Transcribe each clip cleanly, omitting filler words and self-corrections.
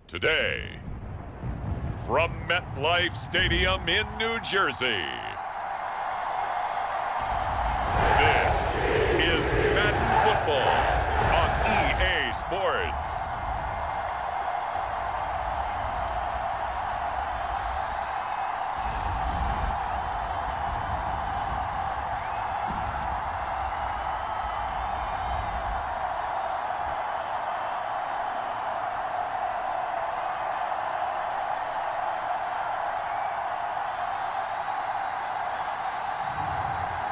Today, from MetLife Stadium in New Jersey, this is Madden Football on EA Sports.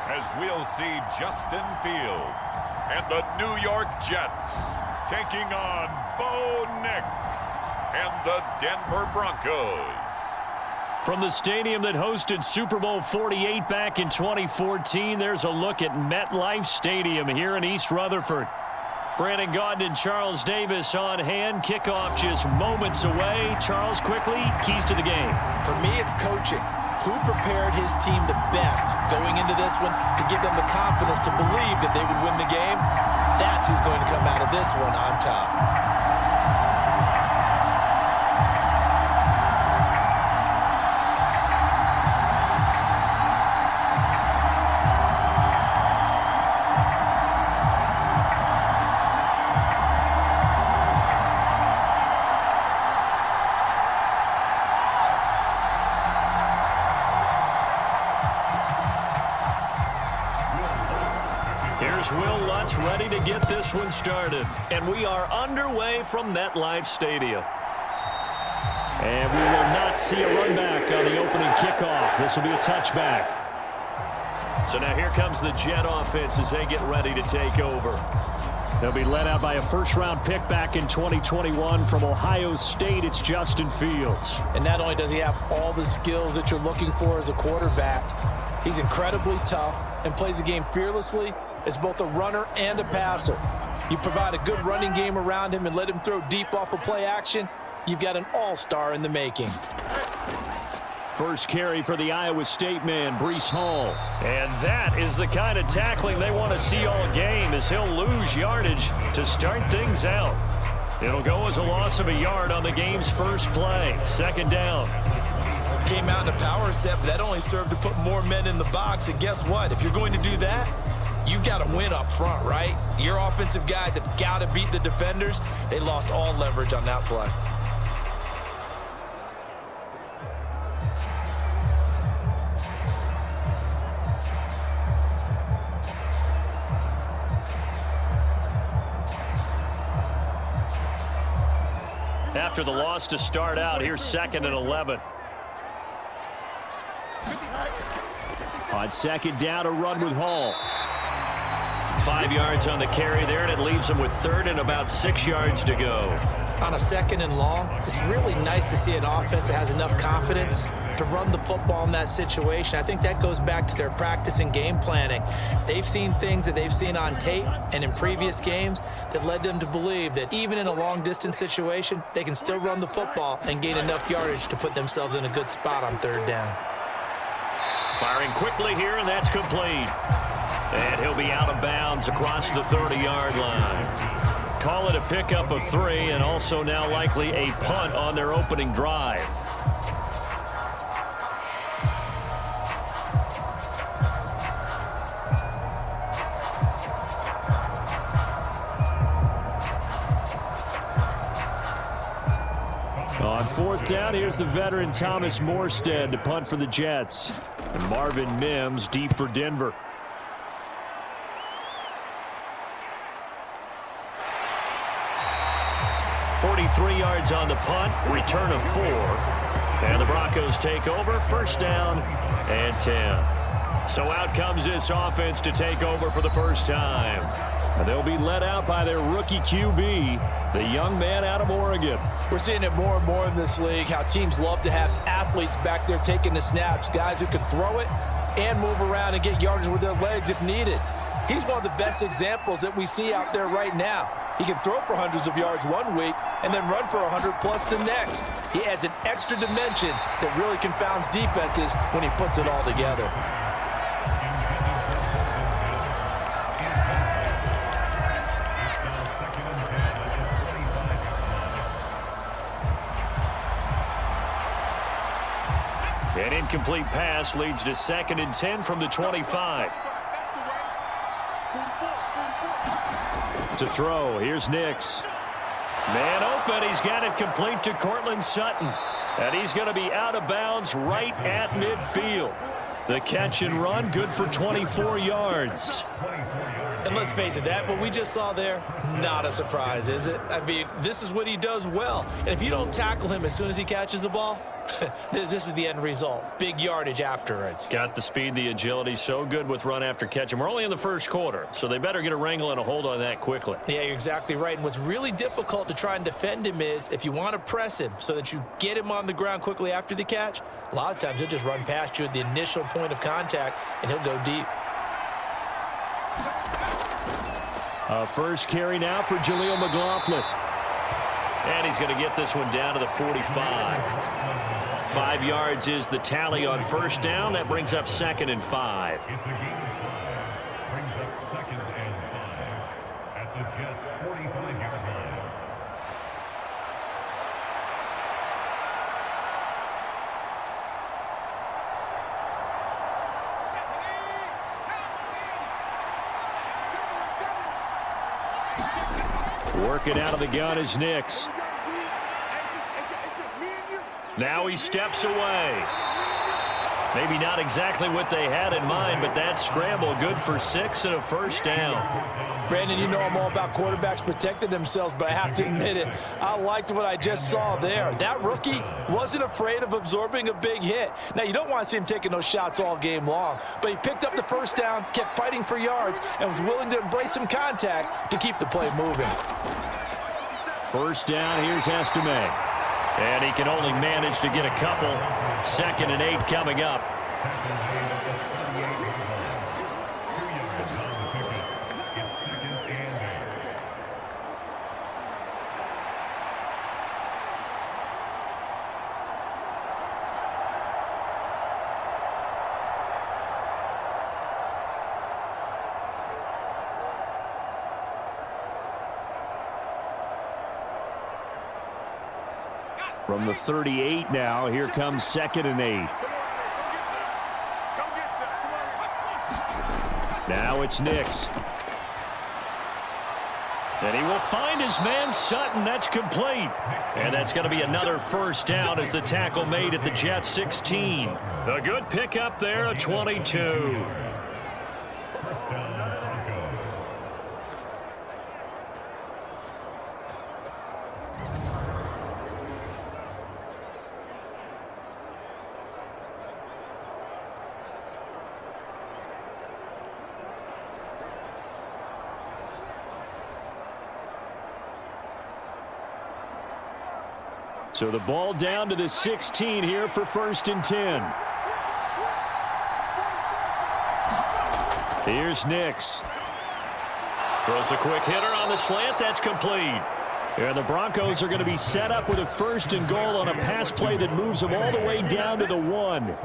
As we'll see Justin Fields and the New York Jets taking on Bo Nix and the Denver Broncos. From the stadium that hosted Super Bowl 48 back in 2014, there's a look at MetLife Stadium here in East Rutherford. Brandon Gaudin and Charles Davis on hand. Kickoff just moments away. Charles, quickly, keys to the game. For me, it's coaching. Who prepared his team the best going into this one to give them the confidence to believe that they would win the game? That's who's going to come out of this one on top. Here's Will Lutz ready to get this one started. And we are underway from MetLife Stadium. And we will not see a run back on the opening kickoff. This will be a touchback. So now here comes the Jet offense as they get ready to take over. They'll be led out by a first-round pick back in 2021 from Ohio State. It's Justin Fields. And not only does he have all the skills that you're looking for as a quarterback, he's incredibly tough and plays the game fearlessly as both a runner and a passer. You provide a good running game around him and let him throw deep off of play action, you've got an all-star in the making. First carry for the Iowa State man, Breece Hall. And that is the kind of tackling they want to see all game as he'll lose yardage to start things out. It'll go as a loss of a yard on the game's first play. Second down. Came out in a power set, but that only served to put more men in the box. And guess what? If you're going to do that, you've got to win up front, right? Your offensive guys have got to beat the defenders. They lost all leverage on that play. After the loss to start out, here's 2nd and 11. On second down, a run with Hall. 5 yards on the carry there, and it leaves him with 3rd and about 6 yards to go. On a 2nd and long, it's really nice to see an offense that has enough confidence to run the football in that situation. I think that goes back to their practice and game planning. They've seen things that they've seen on tape and in previous games that led them to believe that even in a long-distance situation, they can still run the football and gain enough yardage to put themselves in a good spot on 3rd down. Firing quickly here, and that's complete. And he'll be out of bounds across the 30-yard line. Call it a pickup of 3, and also now likely a punt on their opening drive. On 4th down, here's the veteran Thomas Morstead to punt for the Jets. And Marvin Mims deep for Denver. .43 yards on the punt, return of 4. And the Broncos take over, 1st down and 10. So out comes this offense to take over for the first time. They'll be led out by their rookie QB, the young man out of Oregon. We're seeing it more and more in this league, how teams love to have athletes back there taking the snaps, guys who can throw it and move around and get yardage with their legs if needed. He's one of the best examples that we see out there right now. He can throw for hundreds of yards one week and then run for 100+ the next. He adds an extra dimension that really confounds defenses when he puts it all together. An incomplete pass leads to 2nd and 10 from the 25. To throw, here's Nix. Man open, he's got it complete to Cortland Sutton. And he's going to be out of bounds right at midfield. The catch and run, good for 24 yards. And let's face it, that what we just saw there, not a surprise, is it? I mean, this is what he does well. And if you don't tackle him as soon as he catches the ball, this is the end result. Big yardage afterwards. Got the speed, the agility, so good with run after catch. And we're only in the first quarter, so they better get a wrangle and a hold on that quickly. Yeah, you're exactly right. And what's really difficult to try and defend him is if you want to press him so that you get him on the ground quickly after the catch, a lot of times he'll just run past you at the initial point of contact, and he'll go deep. First carry now for Jaleel McLaughlin. And he's going to get this one down to the 45. 5 yards is the tally on first down. That brings up 2nd and 5. It's a gain. Brings up 2nd and 5 at the Jets' 45-yard line. Working out of the gun is Nix. Now he steps away. Maybe not exactly what they had in mind, but that scramble good for 6 and a first down. Brandon, you know I'm all about quarterbacks protecting themselves, but I have to admit it, I liked what I just saw there. That rookie wasn't afraid of absorbing a big hit. Now, you don't want to see him taking those shots all game long, but he picked up the first down, kept fighting for yards, and was willing to embrace some contact to keep the play moving. First down, here's Estime. And he can only manage to get a couple. 2nd and 8 coming up. From the 38 now, here comes 2nd and 8. Now it's Nix. And he will find his man Sutton. That's complete. And that's going to be another first down as the tackle made at the Jets 16. A good pickup there, a 22. So the ball down to the 16 here for 1st and 10. Here's Nix. Throws a quick hitter on the slant. That's complete. And the Broncos are going to be set up with a 1st and goal on a pass play that moves them all the way down to the 1.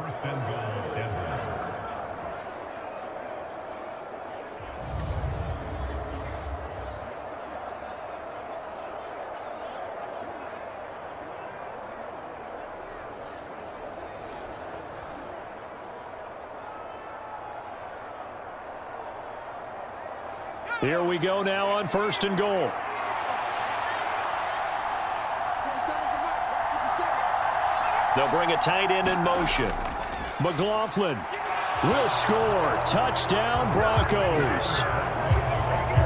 Here we go now on 1st and goal. They'll bring a tight end in motion. McLaughlin will score. Touchdown, Broncos.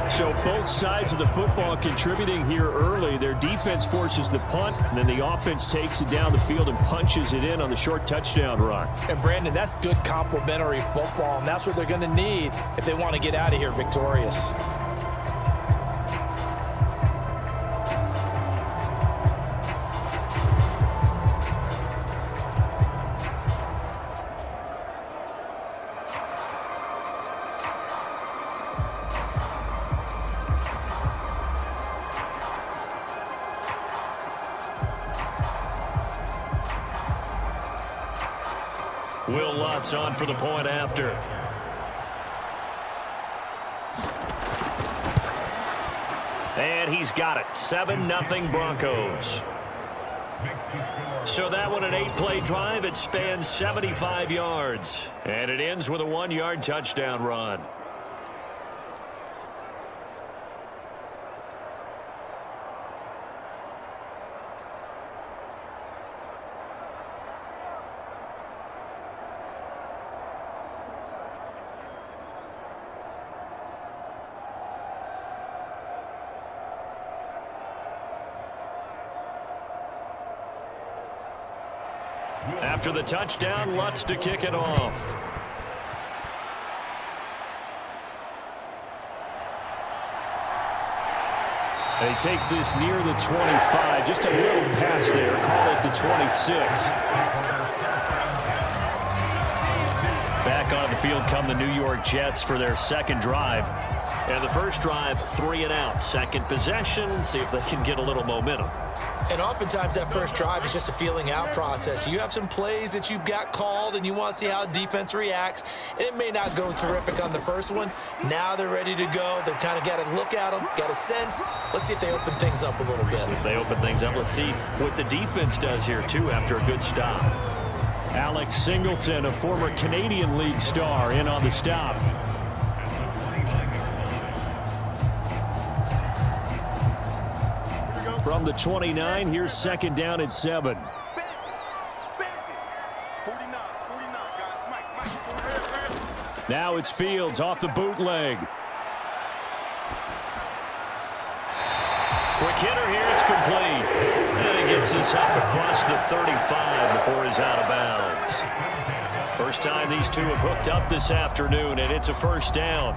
So both sides of the football contributing here early. Their defense forces the punt, and then the offense takes it down the field and punches it in on the short touchdown run. And, Brandon, that's good complementary football, and that's what they're going to need if they want to get out of here victorious. Will Lutz on for the point after. And he's got it. 7-0 Broncos. So that one, an 8-play drive. It spans 75 yards. And it ends with a 1-yard touchdown run. After the touchdown, Lutz to kick it off. And he takes this near the 25. Just a little pass there. Call it the 26. Back on the field come the New York Jets for their second drive. And the first drive, 3 and out. Second possession, see if they can get a little momentum. And oftentimes that first drive is just a feeling out process. You have some plays that you've got called and you want to see how defense reacts. And it may not go terrific on the first one. Now they're ready to go. They've kind of got to look at them, got a sense. Let's see if they open things up a little bit. If they open things up, let's see what the defense does here, too, after a good stop. Alex Singleton, a former Canadian League star, in on the stop. From the 29, here's second down at 7. Now it's Fields off the bootleg. Quick hitter here, it's complete. And he gets this up across the 35 before he's out of bounds. First time these two have hooked up this afternoon, and it's a first down.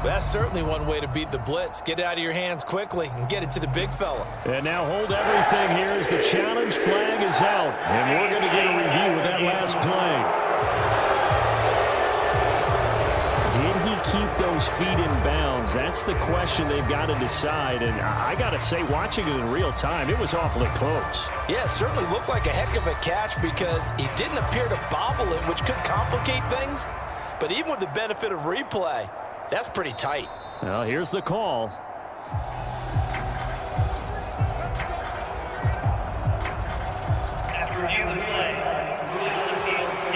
That's certainly one way to beat the blitz. Get it out of your hands quickly and get it to the big fella. And now hold everything here as the challenge flag is out. And we're going to get a review of that last play. Did he keep those feet in bounds? That's the question they've got to decide. And I got to say, watching it in real time, it was awfully close. Yeah, it certainly looked like a heck of a catch because he didn't appear to bobble it, which could complicate things. But even with the benefit of replay, that's pretty tight. Well, here's the call.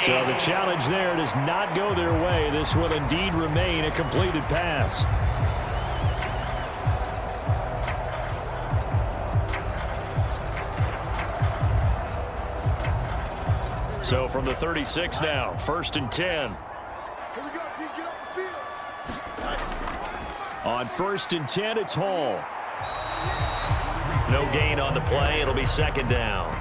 So the challenge there does not go their way. This will indeed remain a completed pass. So from the 36 now, 1st and 10. On 1st and 10, it's Hall. No gain on the play. It'll be second down.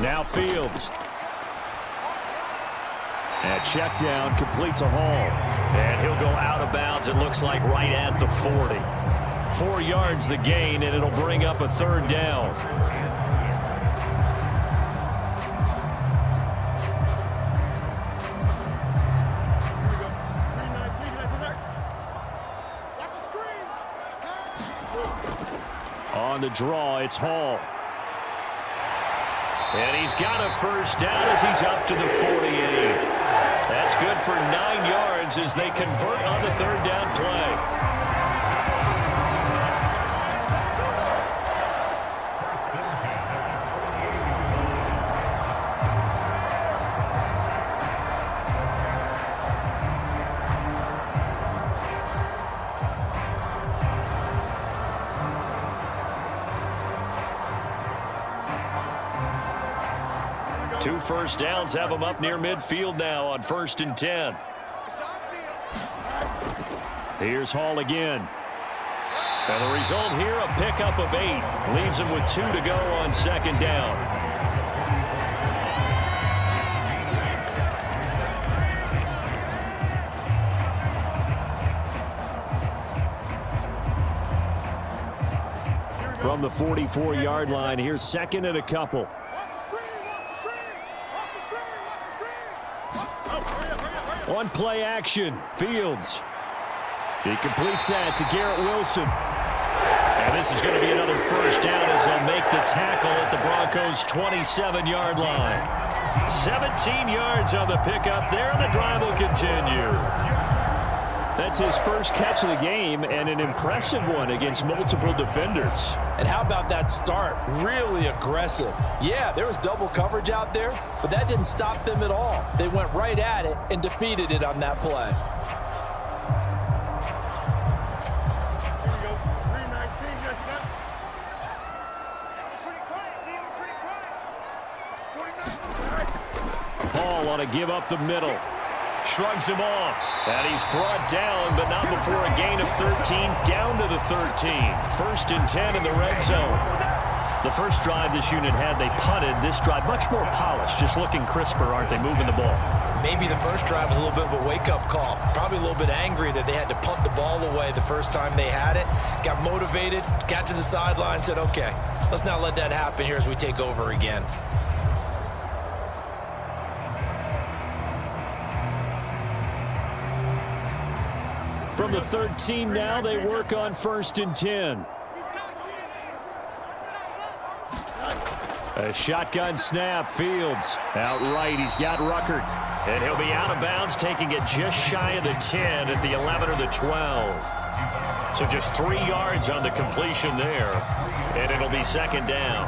Now Fields. And check down, complete to Hall. And he'll go out of bounds, it looks like right at the 40. 4 yards the gain, and it'll bring up a third down. On the draw, it's Hall. And he's got a first down as he's up to the 48. That's good for 9 yards as they convert on the third down play. Two first downs have them up near midfield now on 1st and 10. Here's Hall again. And the result here, a pickup of 8. Leaves him with 2 to go on second down. From the 44-yard line, here's second and a couple. On play action, Fields. He completes that to Garrett Wilson. And this is going to be another first down as they'll make the tackle at the Broncos' 27-yard line. 17 yards on the pickup there, and the drive will continue. That's his first catch of the game, and an impressive one against multiple defenders. And how about that start? Really aggressive. Yeah, there was double coverage out there, but that didn't stop them at all. They went right at it and defeated it on that play. Paul on a give up the middle. Shrugs him off. And he's brought down, but not before a gain of 13, down to the 13. 1st and 10 in the red zone. The first drive this unit had, they punted. This drive, much more polished, just looking crisper, aren't they, moving the ball? Maybe the first drive was a little bit of a wake-up call. Probably a little bit angry that they had to punt the ball away the first time they had it. Got motivated, got to the sideline, said, okay, let's not let that happen here as we take over again. From the 13 now, they work on 1st and 10. A shotgun snap, Fields. Outright, he's got Ruckert. And he'll be out of bounds, taking it just shy of the 10 at the 11 or the 12. So just 3 yards on the completion there. And it'll be 2nd down.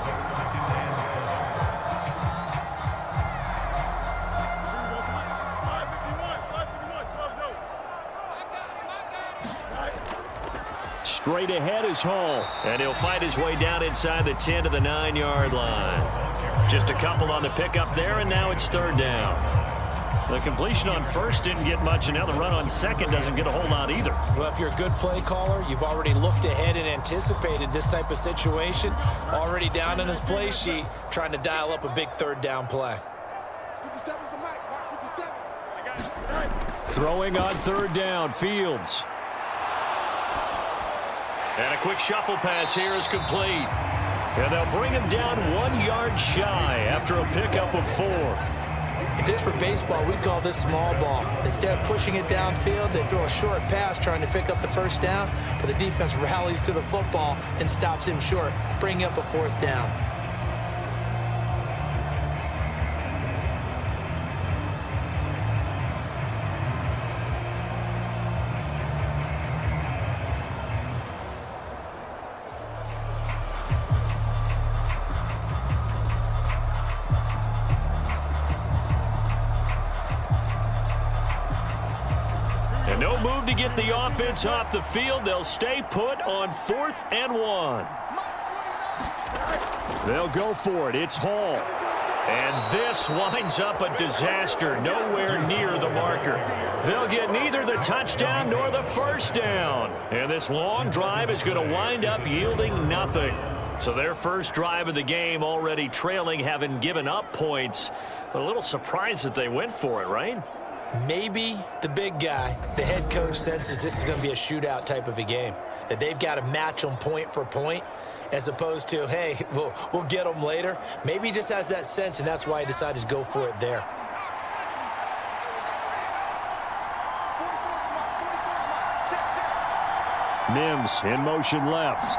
Straight ahead is Hall, and he'll fight his way down inside the 10 to the 9-yard line. Just a couple on the pickup there, and now it's 3rd down. The completion on 1st didn't get much, and now the run on 2nd doesn't get a whole lot either. Well, if you're a good play caller, you've already looked ahead and anticipated this type of situation. Already down in his play sheet, trying to dial up a big 3rd down play. 57's the mic, mark 57. Throwing on 3rd down, Fields. And a quick shuffle pass here is complete. And they'll bring him down 1 yard shy after a pickup of 4. If this were baseball, we'd call this small ball. Instead of pushing it downfield, they throw a short pass trying to pick up the 1st down, but the defense rallies to the football and stops him short, bringing up a 4th down. No move to get the offense off the field. They'll stay put on 4th and 1. They'll go for it. It's Hall. And this winds up a disaster. Nowhere near the marker. They'll get neither the touchdown nor the 1st down. And this long drive is going to wind up yielding nothing. So their first drive of the game already trailing, having given up points. But a little surprised that they went for it, right? Maybe the big guy, the head coach, senses this is going to be a shootout type of a game, that they've got to match them point for point as opposed to, hey, we'll get them later. Maybe he just has that sense, and that's why he decided to go for it there. Mims in motion left.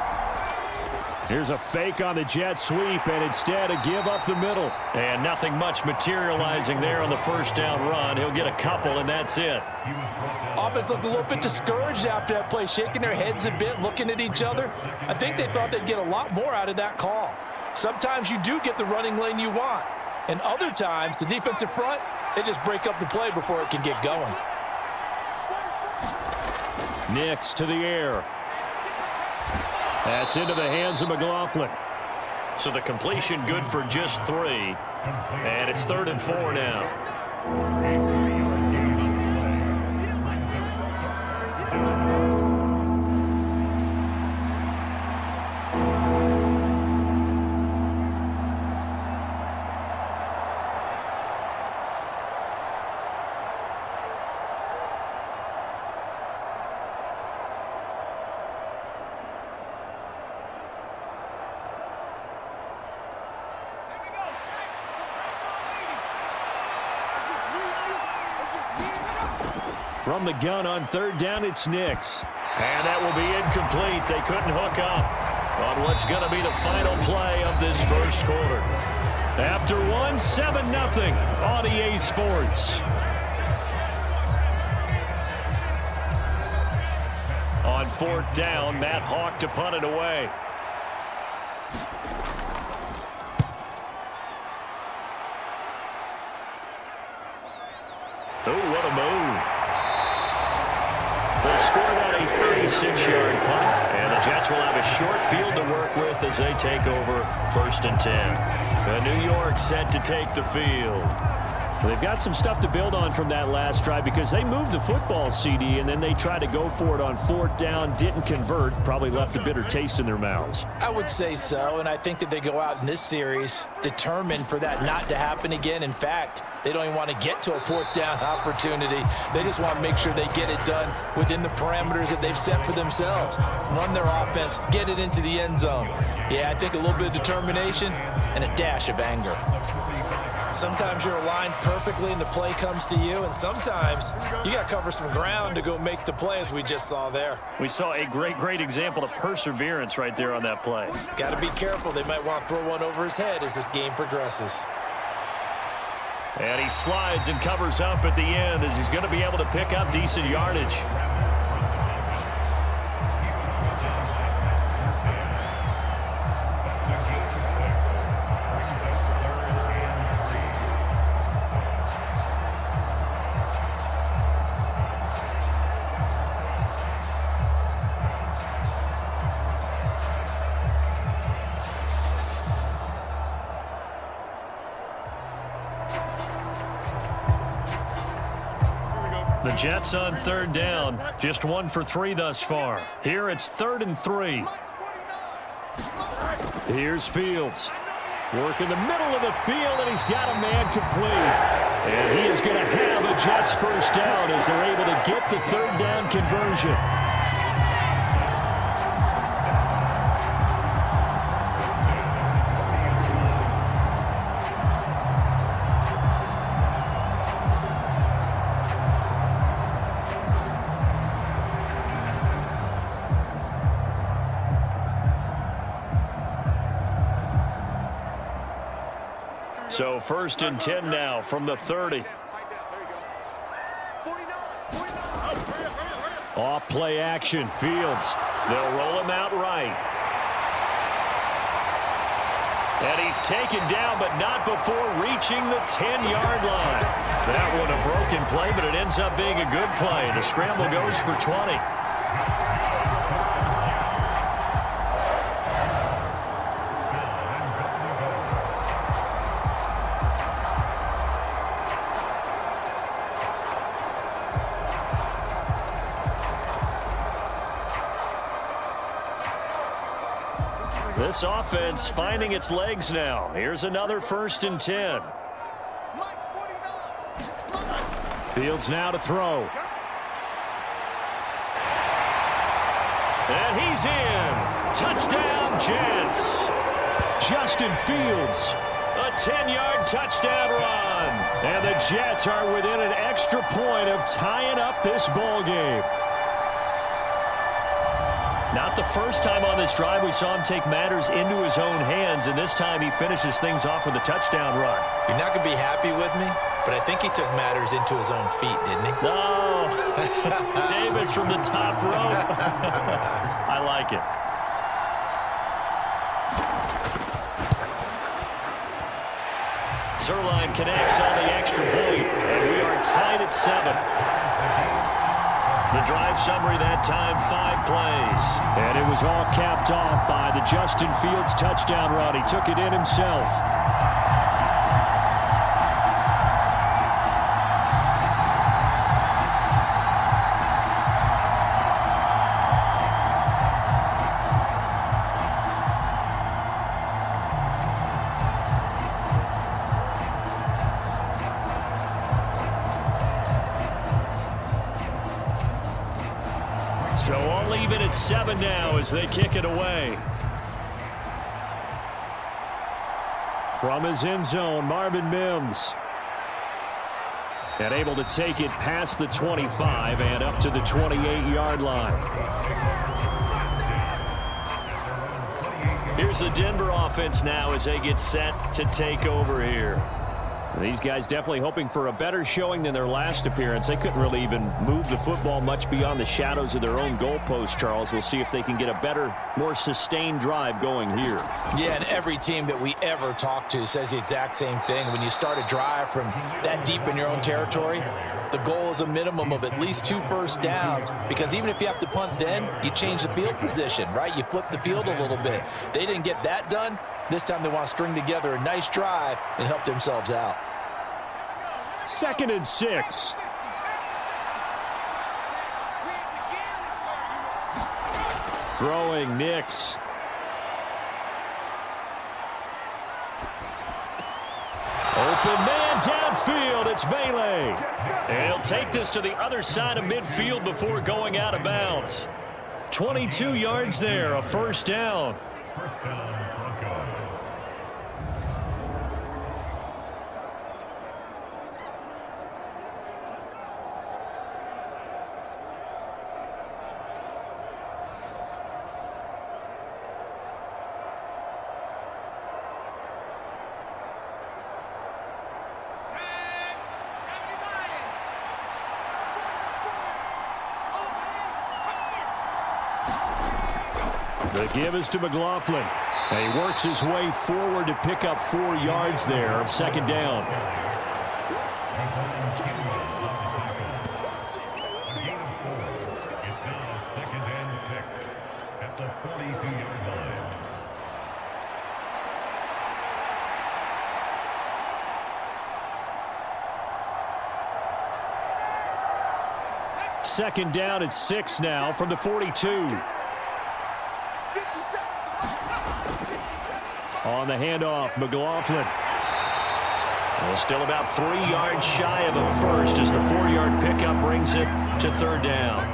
Here's a fake on the jet sweep, and instead a give up the middle. And nothing much materializing there on the 1st down run. He'll get a couple, and that's it. Offense looked a little bit discouraged after that play, shaking their heads a bit, looking at each other. I think they thought they'd get a lot more out of that call. Sometimes you do get the running lane you want, and other times the defensive front, they just break up the play before it can get going. Nix to the air. That's into the hands of McLaughlin. So the completion good for just 3. And it's 3rd and 4 now. From the gun on third down, it's Nix. And that will be incomplete. They couldn't hook up on what's going to be the final play of this first quarter. After one, 7-0 on EA Sports. On fourth down, Matt Hawk to punt it away. Oh, what a move. They'll score that a 36-yard punt. And the Jets will have a short field to work with as they take over first and 10. New York set to take the field. They've got some stuff to build on from that last drive because they moved the football, CD, and then they tried to go for it on fourth down, didn't convert, probably left a bitter taste in their mouths. I would say so, and I think that they go out in this series determined for that not to happen again. In fact, they don't even want to get to a fourth down opportunity. They just want to make sure they get it done within the parameters that they've set for themselves. Run their offense, get it into the end zone. Yeah, I think a little bit of determination and a dash of anger. Sometimes you're aligned perfectly and the play comes to you, and sometimes you got to cover some ground to go make the play, as we just saw there. We saw a great example of perseverance right there on that play. Got to be careful. They might want to throw one over his head as this game progresses. And he slides and covers up at the end as he's going to be able to pick up decent yardage. The Jets on third down, just 1 for 3 thus far. Here it's 3rd and 3. Here's Fields. Work in the middle of the field, and he's got a man complete. And he is going to have a Jets first down as they're able to get the third down conversion. So 1st and 10 now from the 30. Off play action, Fields. They'll roll him out right. And he's taken down, but not before reaching the 10-yard line. That one a broken play, but it ends up being a good play. The scramble goes for 20. This offense finding its legs now. Here's another 1st and 10. Fields now to throw. And he's in. Touchdown, Jets. Justin Fields, a 10-yard touchdown run. And the Jets are within an extra point of tying up this ball game. Not the first time on this drive we saw him take matters into his own hands, and this time he finishes things off with a touchdown run. You're not going to be happy with me, but I think he took matters into his own feet, didn't he? No. Davis from the top rope. I like it. Zerline connects on the extra point, and we are tied at 7. The drive summary that time, 5 plays. And it was all capped off by the Justin Fields touchdown run. He took it in himself. So all even at 7 now as they kick it away. From his end zone, Marvin Mims. And able to take it past the 25 and up to the 28-yard line. Here's the Denver offense now as they get set to take over here. These guys definitely hoping for a better showing than their last appearance. They couldn't really even move the football much beyond the shadows of their own goalpost, Charles. We'll see if they can get a better, more sustained drive going here. Yeah, and every team that we ever talk to says the exact same thing. When you start a drive from that deep in your own territory, the goal is a minimum of at least 2 first downs, because even if you have to punt then, you change the field position, right? You flip the field a little bit. They didn't get that done. This time they want to string together a nice drive and help themselves out. 2nd and 6. Throwing Nix. Open man downfield. It's Vele. And he'll take this to the other side of midfield before going out of bounds. 22 yards there, a first down. The give is to McLaughlin. And he works his way forward to pick up 4 yards there of 2nd down. Second down at 6 now from the 42. On the handoff, McLaughlin. Well, still about 3 yards shy of a first as the 4-yard pickup brings it to 3rd down.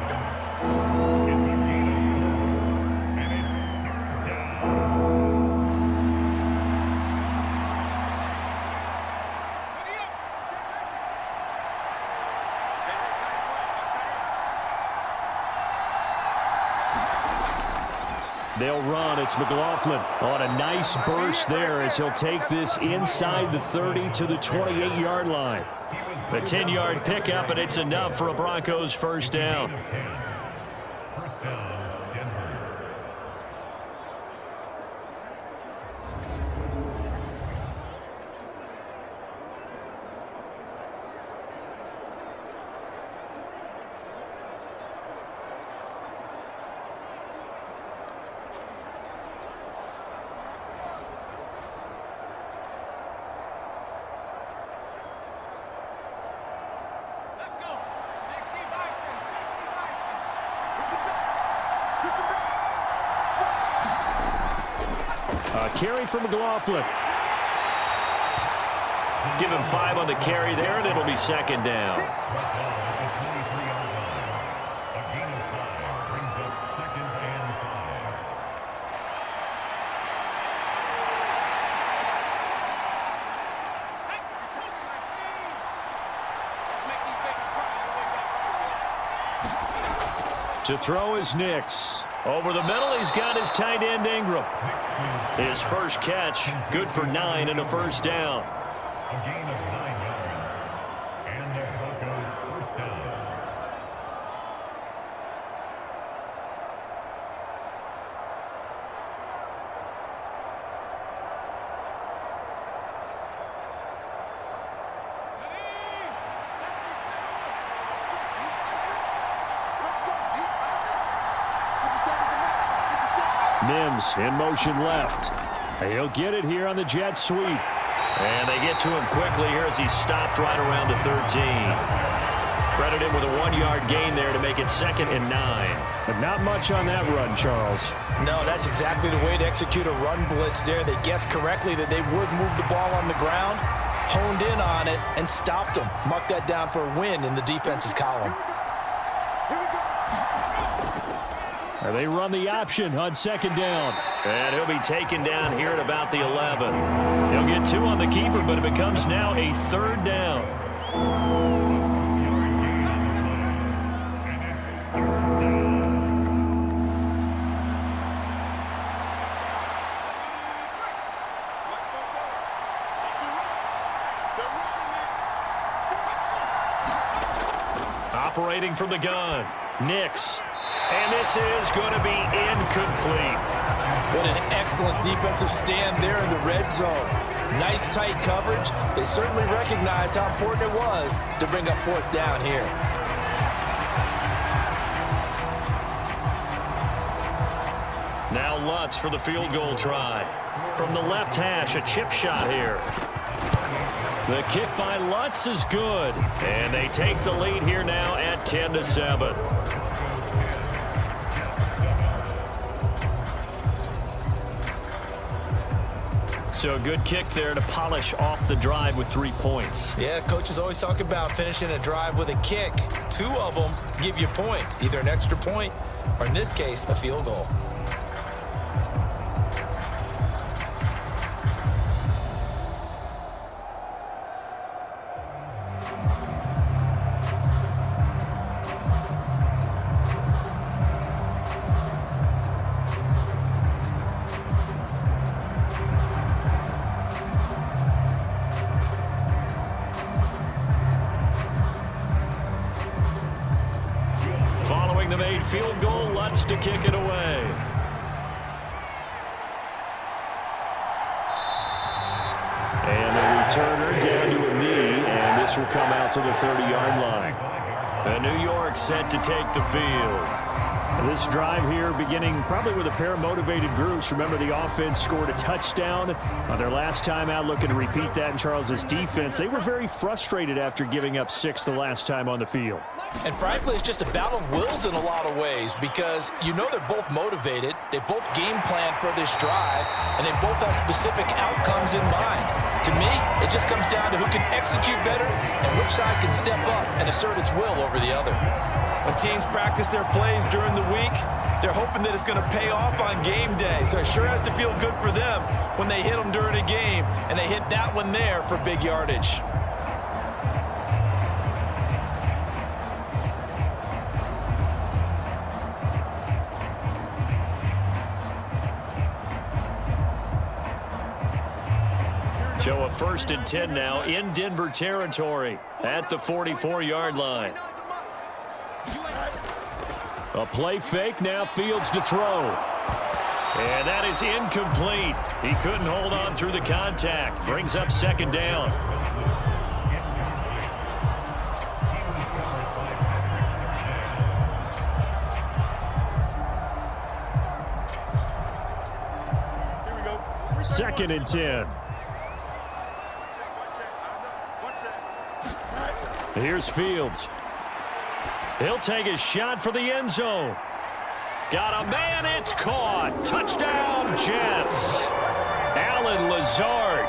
They'll run. It's McLaughlin on a nice burst there as he'll take this inside the 30 to the 28-yard line. A 10-yard pickup, and it's enough for a Broncos first down. Carry for McLaughlin. Give him 5 on the carry there, and it'll be 2nd down. To throw is Nix. Over the middle, he's got his tight end Ingram. His first catch, good for 9 and a first down. A gain of 9 yards. And the Broncos first down. Mims in motion left. He'll get it here on the jet sweep. And they get to him quickly here as he stopped right around the 13. Credit him with a 1-yard gain there to make it 2nd and 9. But not much on that run, Charles. No, that's exactly the way to execute a run blitz there. They guessed correctly that they would move the ball on the ground, honed in on it, and stopped them. Mark that down for a win in the defense's column. They run the option on 2nd down. And he'll be taken down here at about the 11. He'll get 2 on the keeper, but it becomes now a 3rd down. Operating from the gun. Nix. And this is going to be incomplete. What an excellent defensive stand there in the red zone. Nice tight coverage. They certainly recognized how important it was to bring up fourth down here. Now Lutz for the field goal try. From the left hash, a chip shot here. The kick by Lutz is good. And they take the lead here now at 10-7. So a good kick there to polish off the drive with 3 points. Yeah, coaches always talk about finishing a drive with a kick. 2 of them give you points, either an extra point or, in this case, a field goal. Following the made field goal, Lutz to kick it away. And the returner down to a knee, and this will come out to the 30-yard line. And New York set to take the field. This drive here beginning probably with a pair of motivated groups. Remember, the offense scored a touchdown on their last time out, looking to repeat that in Charles's defense. They were very frustrated after giving up 6 the last time on the field. And frankly, it's just a battle of wills in a lot of ways because you know they're both motivated, they both game plan for this drive, and they both have specific outcomes in mind. To me, it just comes down to who can execute better and which side can step up and assert its will over the other. When teams practice their plays during the week, they're hoping that it's going to pay off on game day. So it sure has to feel good for them when they hit them during a game, and they hit that one there for big yardage. So a 1st and 10 now in Denver territory at the 44-yard line. A play fake, now Fields to throw. And that is incomplete. He couldn't hold on through the contact. Brings up 2nd down. Here we go. 2nd and 10. Here's Fields. He'll take a shot for the end zone. Got a man, it's caught. Touchdown, Jets. Allen Lazard,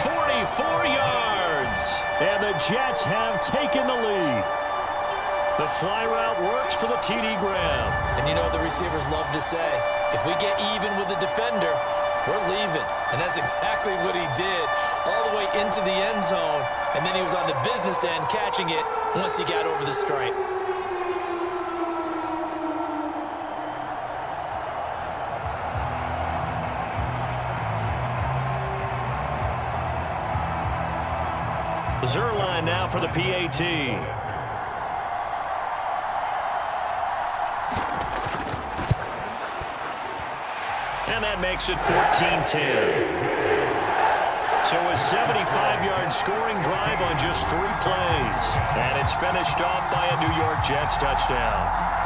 44 yards. And the Jets have taken the lead. The fly route works for the TD Graham. And you know what the receivers love to say? If we get even with the defender, we're leaving. And that's exactly what he did all the way into the end zone. And then he was on the business end catching it once he got over the stripe. Zerline now for the PAT. And that makes it 14-10. So a 75-yard scoring drive on just 3 plays. And it's finished off by a New York Jets touchdown.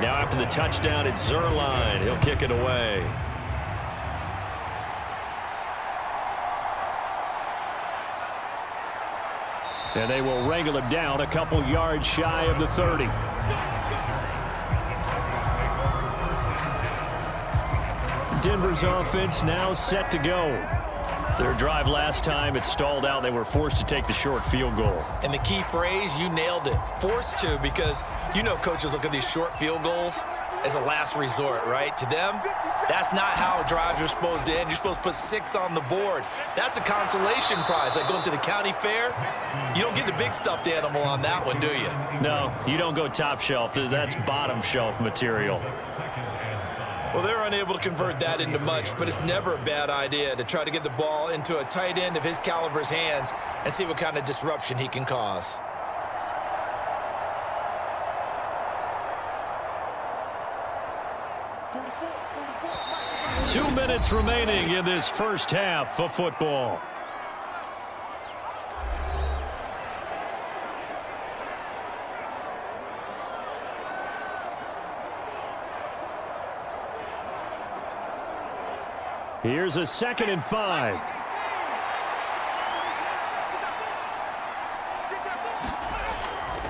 Now after the touchdown, it's Zerline. He'll kick it away. And they will wrangle him down a couple yards shy of the 30. Denver's offense now set to go. Their drive last time, it stalled out. They were forced to take the short field goal. And the key phrase, you nailed it. Forced to, because you know coaches look at these short field goals as a last resort, right? To them, That's not how drives are supposed to end. You're supposed to put 6 on the board. That's a consolation prize. Like going to the county fair, you don't get the big stuffed animal on that one, do you? No, you don't go top shelf. That's bottom shelf material. Well, they're unable to convert that into much, but it's never a bad idea to try to get the ball into a tight end of his caliber's hands and see what kind of disruption he can cause. Two minutes remaining in this first half of football. Here's a 2nd and 5.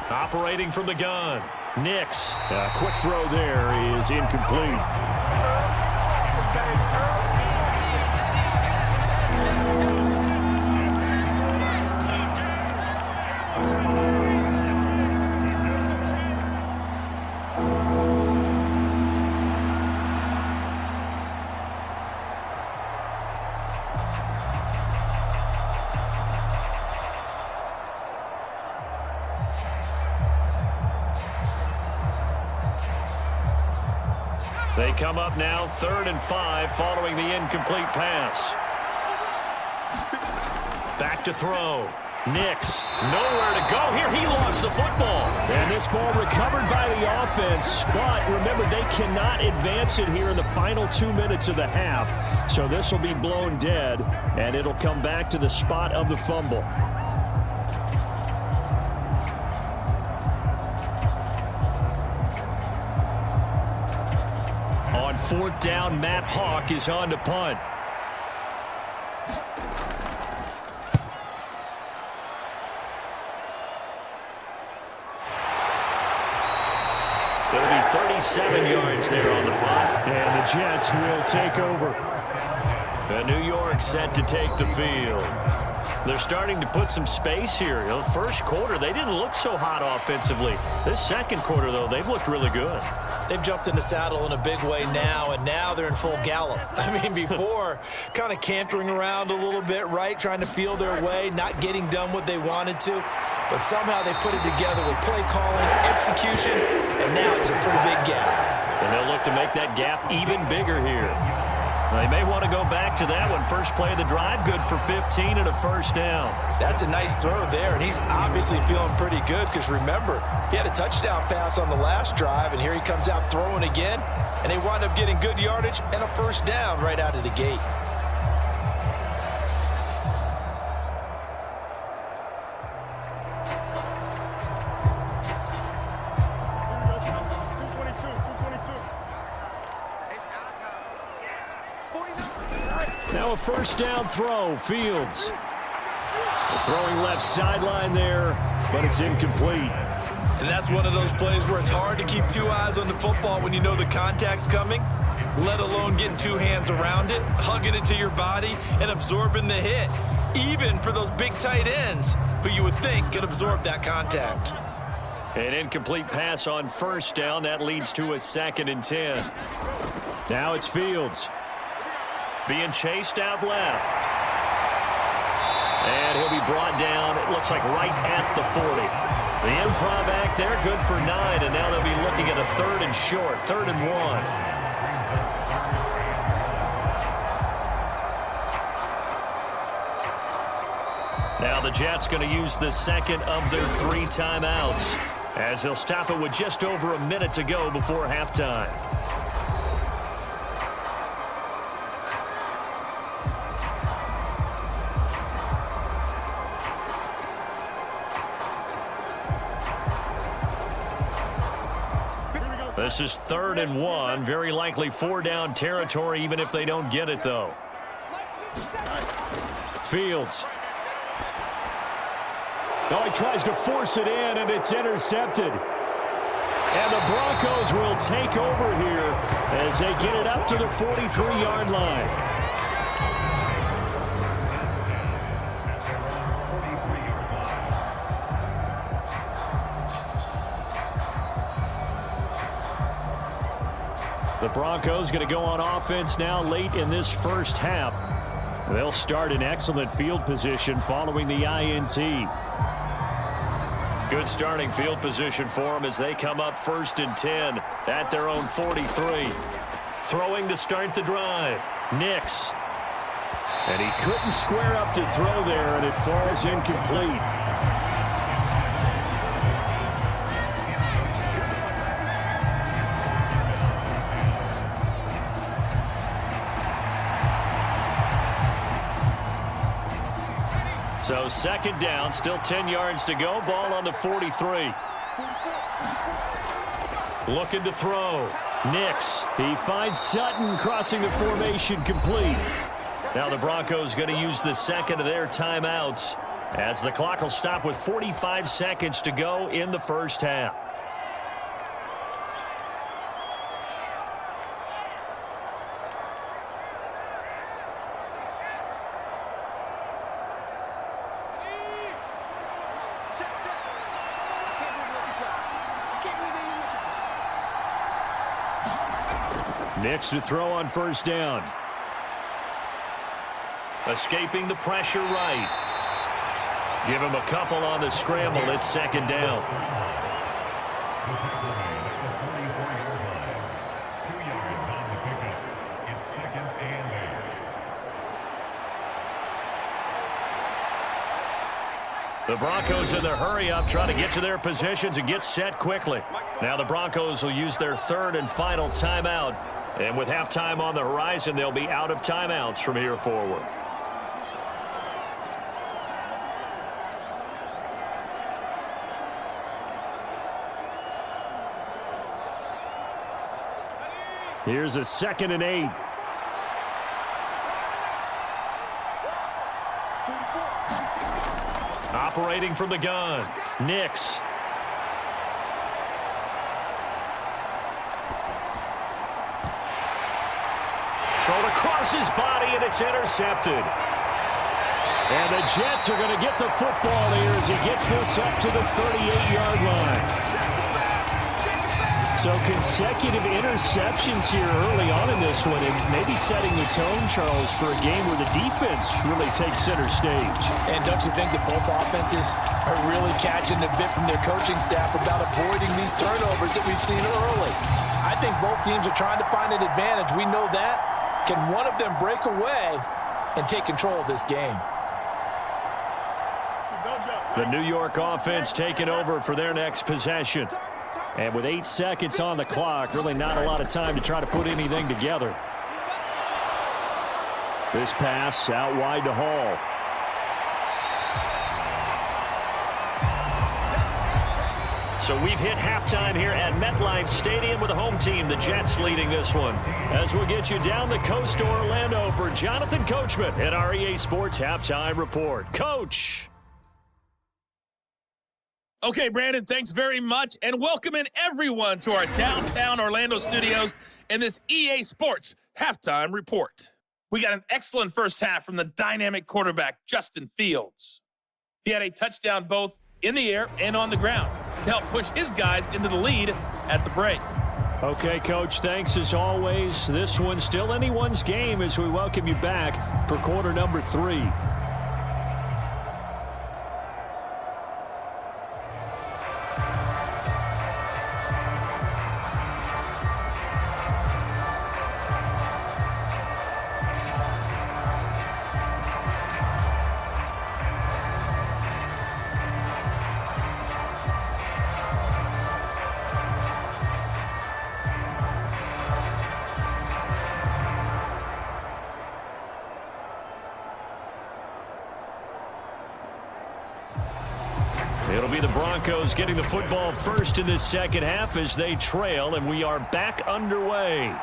Operating from the gun. Nix. A quick throw there is incomplete. They come up now 3rd and 5 following the incomplete pass. Back to throw. Nix, nowhere to go here. He lost the football. And this ball recovered by the offense, but remember, they cannot advance it here in the final 2 minutes of the half. So this will be blown dead, and it'll come back to the spot of the fumble. On 4th down, Matt Hawk is on to punt. It'll be 37 yards there on the punt. And the Jets will take over. And New York set to take the field. They're starting to put some space here. The first quarter, they didn't look so hot offensively. This second quarter, though, they've looked really good. They've jumped in the saddle in a big way now, and now they're in full gallop. I mean, before, kind of cantering around a little bit, right, trying to feel their way, not getting done what they wanted to. But somehow they put it together with play calling, execution, and now there's a pretty big gap. And they'll look to make that gap even bigger here. They may want to go back to that one. First play of the drive, good for 15 and a first down. That's a nice throw there, and he's obviously feeling pretty good because, remember, he had a touchdown pass on the last drive, and here he comes out throwing again, and they wind up getting good yardage and a first down right out of the gate. Now a first down throw, Fields. Throwing left sideline there, but it's incomplete. And that's one of those plays where it's hard to keep 2 eyes on the football when you know the contact's coming, let alone getting 2 hands around it, hugging it to your body, and absorbing the hit, even for those big tight ends who you would think could absorb that contact. An incomplete pass on first down. That leads to a 2nd and 10. Now it's Fields. Being chased out left. And he'll be brought down, it looks like right at the 40. The improv act there, good for 9, and now they'll be looking at a 3rd and short, 3rd and 1. Now the Jets going to use the second of their 3 timeouts as they'll stop it with just over a minute to go before halftime. This is 3rd and 1. Very likely 4-down territory, even if they don't get it, though. Fields. Oh, he tries to force it in, and it's intercepted. And the Broncos will take over here as they get it up to the 43-yard line. The Broncos going to go on offense now late in this first half. They'll start in excellent field position following the INT. Good starting field position for them as they come up 1st and 10 at their own 43. Throwing to start the drive. Nix. And he couldn't square up to throw there, and it falls incomplete. So 2nd down, still 10 yards to go. Ball on the 43. Looking to throw. Nix. He finds Sutton crossing the formation complete. Now the Broncos going to use the 2nd of their timeouts as the clock will stop with 45 seconds to go in the first half. Nix to throw on 1st down. Escaping the pressure right. Give him a couple on the scramble. It's 2nd down. The Broncos in their hurry-up trying to get to their positions and get set quickly. Now the Broncos will use their 3rd and final timeout. And with halftime on the horizon, they'll be out of timeouts from here forward. Here's a 2nd and 8. Operating from the gun. Nix. Thrown across his body, and it's intercepted. And the Jets are going to get the football here as he gets this up to the 38-yard line. So consecutive interceptions here early on in this one, and maybe setting the tone, Charles, for a game where the defense really takes center stage. And don't you think that both offenses are really catching a bit from their coaching staff about avoiding these turnovers that we've seen early? I think both teams are trying to find an advantage. We know that. Can one of them break away and take control of this game? The New York offense taking over for their next possession. And with 8 seconds on the clock, really not a lot of time to try to put anything together. This pass out wide to Hall. So we've hit halftime here at MetLife Stadium with the home team, the Jets, leading this one. As we'll get you down the coast to Orlando for Jonathan Coachman at our EA Sports Halftime Report. Coach. Okay, Brandon, thanks very much, and welcome in everyone to our downtown Orlando studios and this EA Sports Halftime Report. We got an excellent first half from the dynamic quarterback, Justin Fields. He had a touchdown both in the air and on the ground to help push his guys into the lead at the break. Okay, Coach, thanks as always. This one's still anyone's game as we welcome you back for quarter number 3. It'll be the Broncos getting the football first in this second half as they trail, and we are back underway.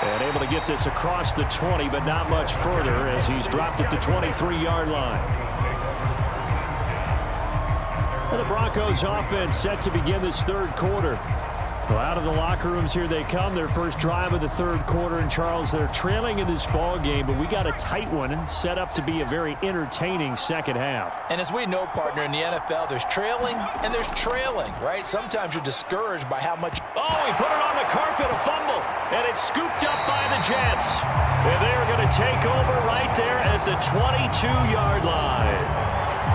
And able to get this across the 20, but not much further as he's dropped at the 23-yard line. And the Broncos offense set to begin this third quarter. Well, out of the locker rooms here they come. Their first drive of the third quarter. And, Charles, they're trailing in this ball game, but we got a tight one and set up to be a very entertaining second half. And as we know, partner, in the NFL, there's trailing and there's trailing, right? Sometimes you're discouraged by how much. Oh, he put it on the carpet, a fumble, and it's scooped up by the Jets. And they're going to take over right there at the 22-yard line.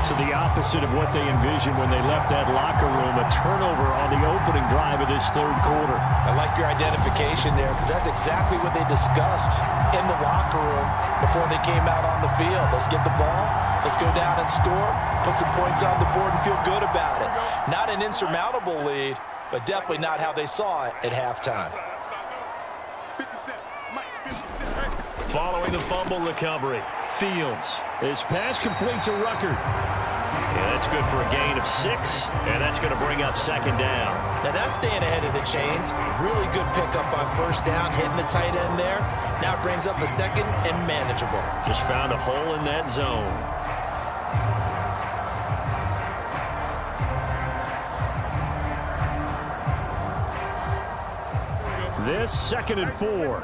To the opposite of what they envisioned when they left that locker room, a turnover on the opening drive of this third quarter. I like your identification there because that's exactly what they discussed in the locker room before they came out on the field. Let's get the ball, let's go down and score, put some points on the board and feel good about it. Not an insurmountable lead, but definitely not how they saw it at halftime. Following the fumble recovery, Fields. His pass complete to Rucker. Yeah, that's good for a gain of 6, and that's going to bring up second down. Now that's staying ahead of the chains. Really good pickup on first down, hitting the tight end there. Now it brings up a second and manageable. Just found a hole in that zone. This 2nd and 4.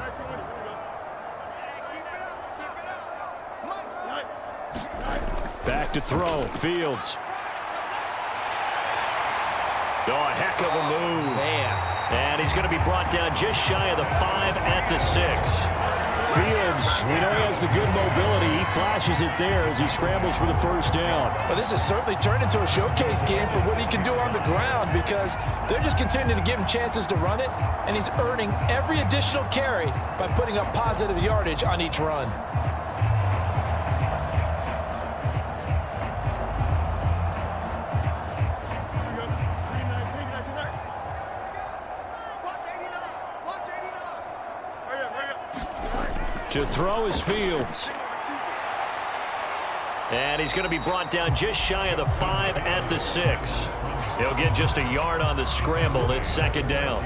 Back to throw. Fields. Oh, a heck of a move. Man. And he's going to be brought down just shy of the 5 at the 6. Fields, we know he has the good mobility. He flashes it there as he scrambles for the first down. Well, this has certainly turned into a showcase game for what he can do on the ground because they're just continuing to give him chances to run it, and he's earning every additional carry by putting up positive yardage on each run. To throw is Fields. And he's going to be brought down just shy of the 5 at the 6. He'll get just a yard on the scramble. It's second down.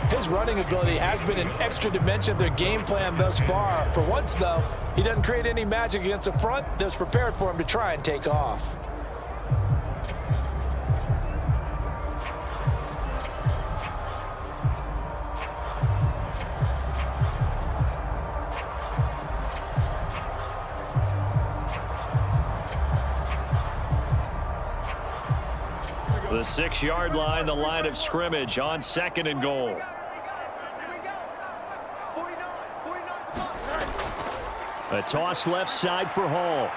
His running ability has been an extra dimension of their game plan thus far. For once, though, he doesn't create any magic against the front that's prepared for him to try and take off. The 6-yard line, the line of scrimmage on 2nd and goal. A toss left side for Hall.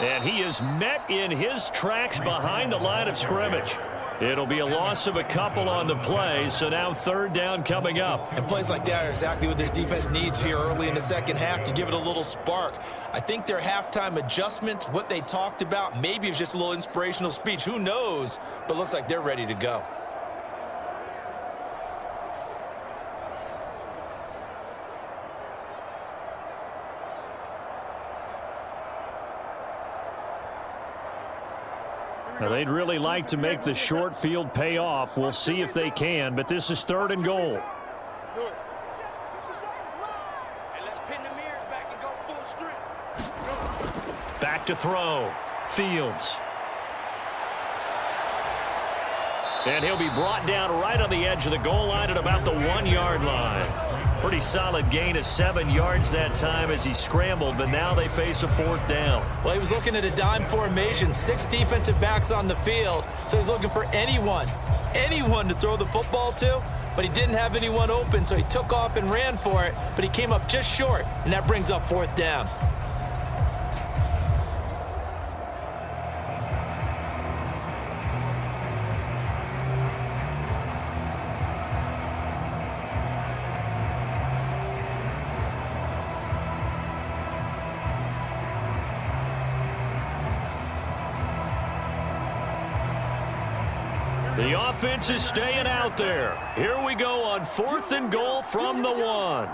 And he is met in his tracks behind the line of scrimmage. It'll be a loss of a couple on the play, so now 3rd down coming up. And plays like that are exactly what this defense needs here early in the second half to give it a little spark. I think their halftime adjustments, what they talked about, maybe it was just a little inspirational speech. Who knows? But looks like they're ready to go. Now, they'd really like to make the short field pay off. We'll see if they can, but this is 3rd and goal. Back to throw. Fields. And he'll be brought down right on the edge of the goal line at about the 1-yard line. Pretty solid gain of 7 yards that time as he scrambled, but now they face a 4th down. Well, he was looking at a dime formation, 6 defensive backs on the field, so he's looking for anyone to throw the football to, but he didn't have anyone open, so he took off and ran for it, but he came up just short, and that brings up 4th down. The offense is staying out there. Here we go on 4th and goal from the 1.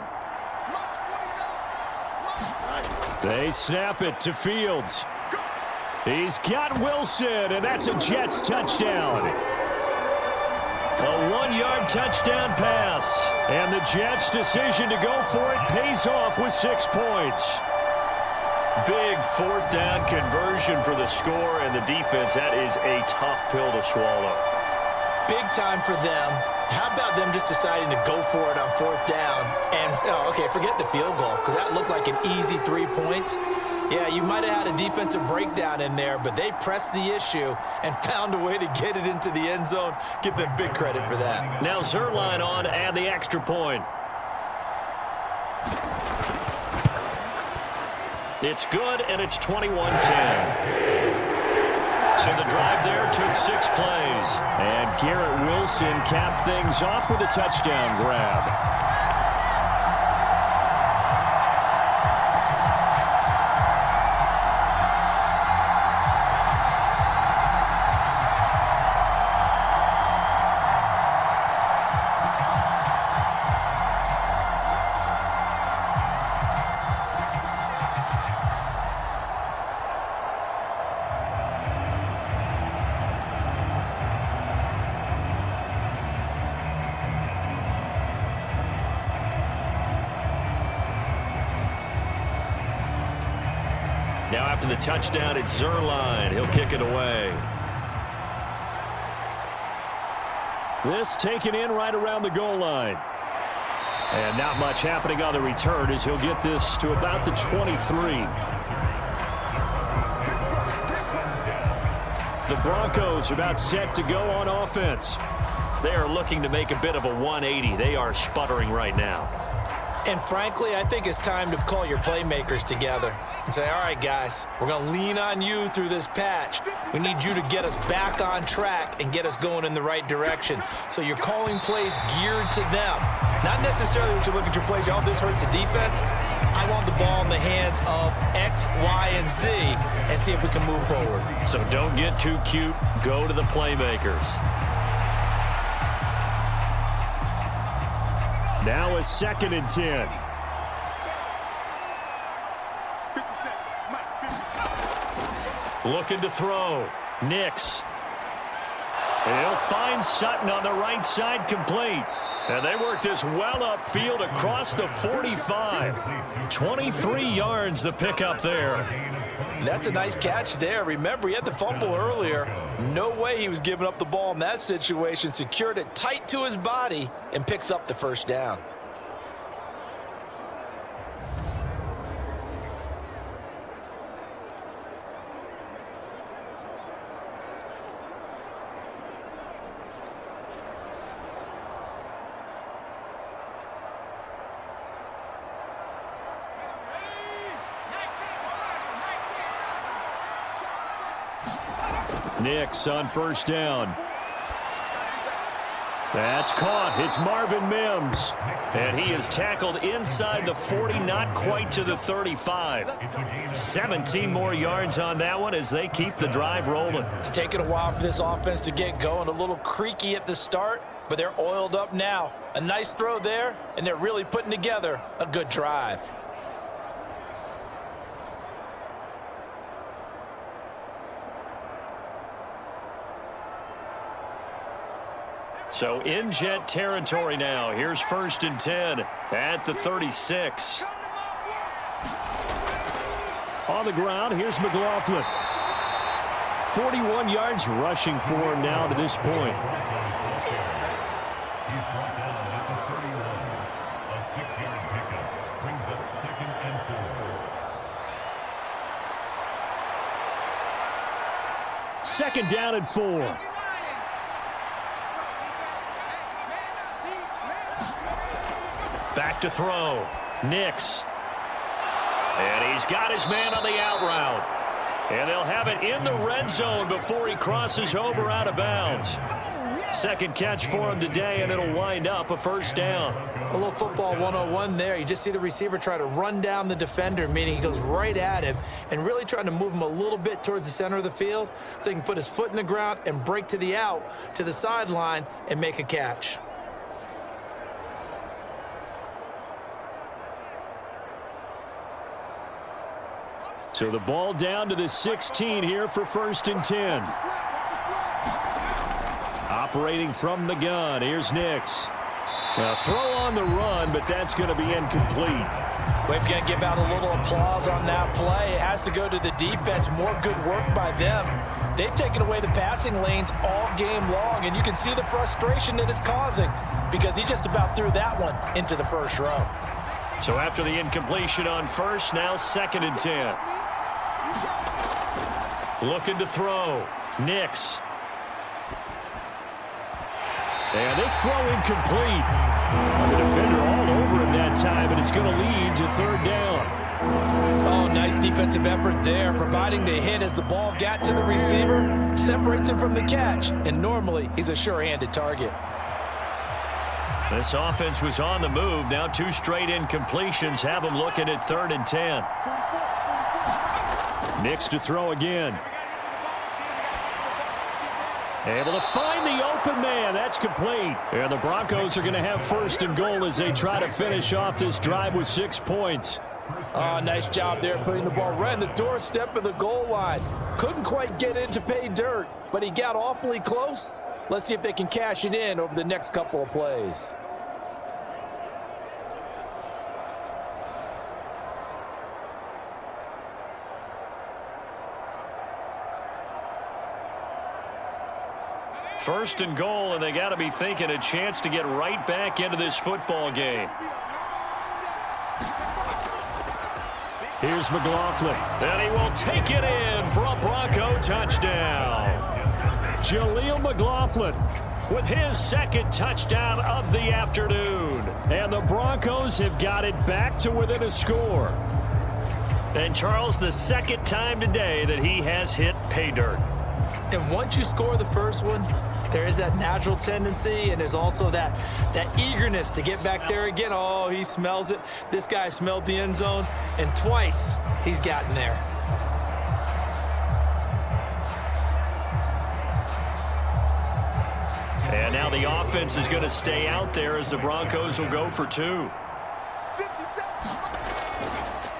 They snap it to Fields. He's got Wilson, and that's a Jets touchdown. A 1-yard touchdown pass. And the Jets' decision to go for it pays off with 6 points. Big 4th down conversion for the score, and the defense, that is a tough pill to swallow. big time for them. How about them just deciding to go for it on 4th down? And, okay, forget the field goal, because that looked like an easy 3 points. Yeah, you might have had a defensive breakdown in there, but they pressed the issue and found a way to get it into the end zone. Give them big credit for that. Now Zerline on to add the extra point. It's good, and it's 21-10. So the drive there took 6 plays. And Garrett Wilson capped things off with a touchdown grab. Now after the touchdown, it's Zerline. He'll kick it away. This taken in right around the goal line. And not much happening on the return as he'll get this to about the 23. The Broncos are about set to go on offense. They are looking to make a bit of a 180. They are sputtering right now. And frankly, I think it's time to call your playmakers together and say, all right, guys, we're going to lean on you through this patch. We need you to get us back on track and get us going in the right direction. So you're calling plays geared to them. Not necessarily what you look at your plays, oh, this hurts the defense. I want the ball in the hands of X, Y, and Z and see if we can move forward. So don't get too cute. Go to the playmakers. Now a 2nd and 10. Looking to throw. Nix. He'll find Sutton on the right side, complete. And they work this well upfield across the 45. 23 yards the pickup there. That's a nice catch there. Remember, he had the fumble earlier. No way he was giving up the ball in that situation. Secured it tight to his body and picks up the 1st down. Nix on 1st down. That's caught. It's Marvin Mims. And he is tackled inside the 40, not quite to the 35. 17 more yards on that one as they keep the drive rolling. It's taken a while for this offense to get going. A little creaky at the start, but they're oiled up now. A nice throw there, and they're really putting together a good drive. So in Jet territory now. Here's 1st and 10 at the 36. On the ground, here's McLaughlin. 41 yards rushing for him now to this point. Second down and 4. Back to throw. Nix. And he's got his man on the out route. And they'll have it in the red zone before he crosses over out of bounds. Second catch for him today, and it'll wind up a 1st down. A little football 101 there. You just see the receiver try to run down the defender, meaning he goes right at him and really trying to move him a little bit towards the center of the field so he can put his foot in the ground and break to the out, to the sideline, and make a catch. So the ball down to the 16 here for 1st and 10. Operating from the gun, here's Nix. A throw on the run, but that's going to be incomplete. Well, if you're going to give out a little applause on that play, it has to go to the defense. More good work by them. They've taken away the passing lanes all game long, and you can see the frustration that it's causing because he just about threw that one into the first row. So after the incompletion on first, now 2nd and 10. Looking to throw. Nix. And this throw incomplete. The defender all over him that time, and it's going to lead to 3rd down. Oh, nice defensive effort there, providing the hit as the ball got to the receiver, separates him from the catch, and normally he's a sure-handed target. This offense was on the move. Now 2 straight incompletions have them looking at 3rd and 10. Nix to throw again. Able to find the open man. That's complete. And the Broncos are going to have 1st and goal as they try to finish off this drive with 6 points. Oh, nice job there putting the ball right on the doorstep of the goal line. Couldn't quite get in to pay dirt, but he got awfully close. Let's see if they can cash it in over the next couple of plays. First and goal, and they got to be thinking a chance to get right back into this football game. Here's McLaughlin. And he will take it in for a Bronco touchdown. Jaleel McLaughlin with his 2nd touchdown of the afternoon. And the Broncos have got it back to within a score. And Charles, the 2nd time today that he has hit pay dirt. And once you score the first one, there is that natural tendency, and there's also that eagerness to get back there again. Oh, he smells it. This guy smelled the end zone, and twice he's gotten there. And now the offense is going to stay out there as the Broncos will go for 2.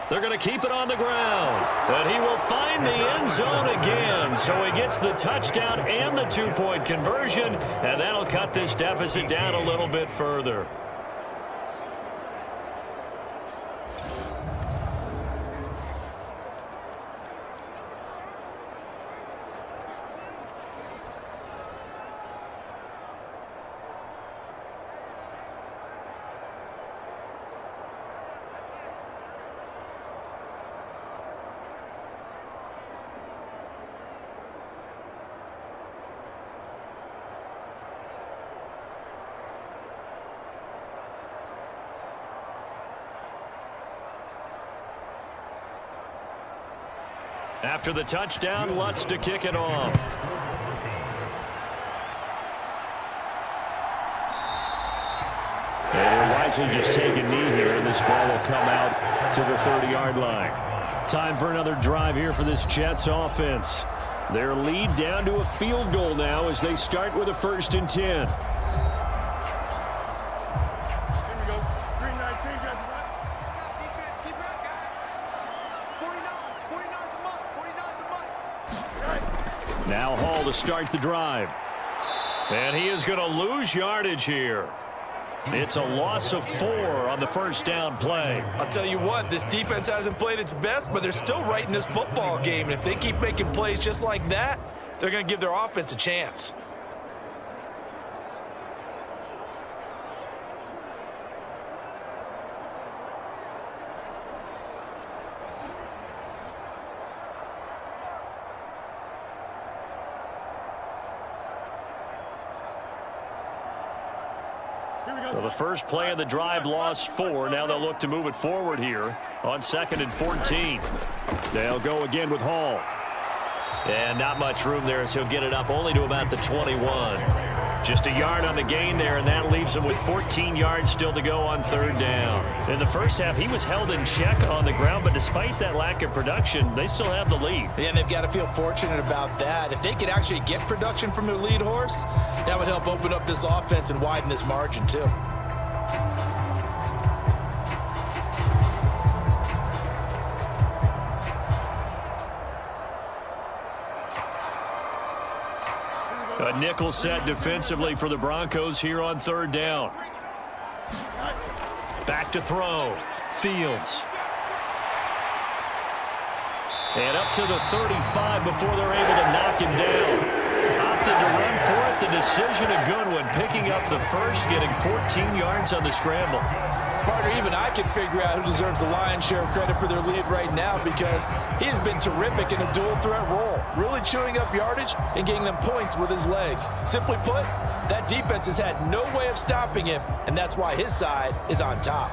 They're going to keep it on the ground. But he will find the end zone again. So he gets the touchdown and the 2-point conversion. And that'll cut this deficit down a little bit further. After the touchdown, Lutz to kick it off. And they're wisely just take a knee here, and this ball will come out to the 30-yard line. Time for another drive here for this Jets offense. Their lead down to a field goal now as they start with a 1st and 10. Now Hall to start the drive. And he is going to lose yardage here. It's a loss of 4 on the 1st down play. I'll tell you what, this defense hasn't played its best, but they're still right in this football game. And if they keep making plays just like that, they're going to give their offense a chance. Well, the first play of the drive lost 4. Now they'll look to move it forward here on 2nd and 14. They'll go again with Hall. And not much room there, so he'll get it up only to about the 21. Just a yard on the gain there, and that leaves him with 14 yards still to go on 3rd down. In the first half, he was held in check on the ground, but despite that lack of production, they still have the lead. Yeah, and they've got to feel fortunate about that. If they could actually get production from their lead horse, that would help open up this offense and widen this margin too. A nickel set defensively for the Broncos here on 3rd down. Back to throw. Fields. And up to the 35 before they're able to knock him down. Opted to run for it. The decision a good one. Picking up the first, getting 14 yards on the scramble. Partner, even I can figure out who deserves the lion's share of credit for their lead right now because he has been terrific in a dual threat role, really chewing up yardage and getting them points with his legs. Simply put, that defense has had no way of stopping him, and that's why his side is on top.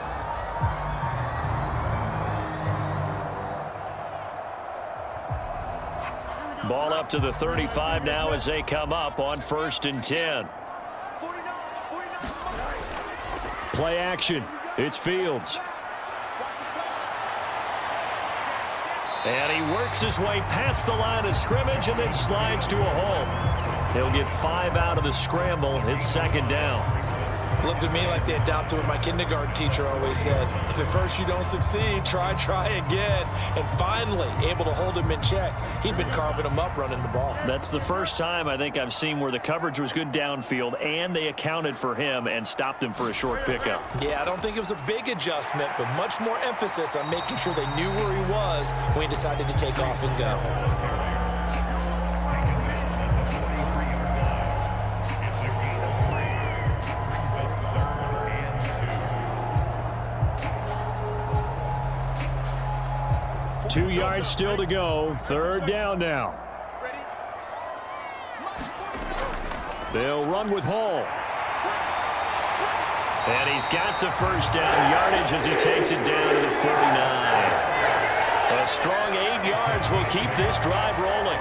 Ball up to the 35 now as they come up on 1st and 10. Play action. It's Fields. And he works his way past the line of scrimmage and then slides to a hole. He'll get 5 out of the scramble. It's 2nd down. Looked to me like they adopted what my kindergarten teacher always said. If at first you don't succeed, try again. And finally, able to hold him in check. He'd been carving him up running the ball. That's the first time I think I've seen where the coverage was good downfield and they accounted for him and stopped him for a short pickup. Yeah, I don't think it was a big adjustment, but much more emphasis on making sure they knew where he was when he decided to take off and go. 2 yards still to go. 3rd down now. They'll run with Hall. And he's got the first down yardage as he takes it down to the 49. A strong 8 yards will keep this drive rolling.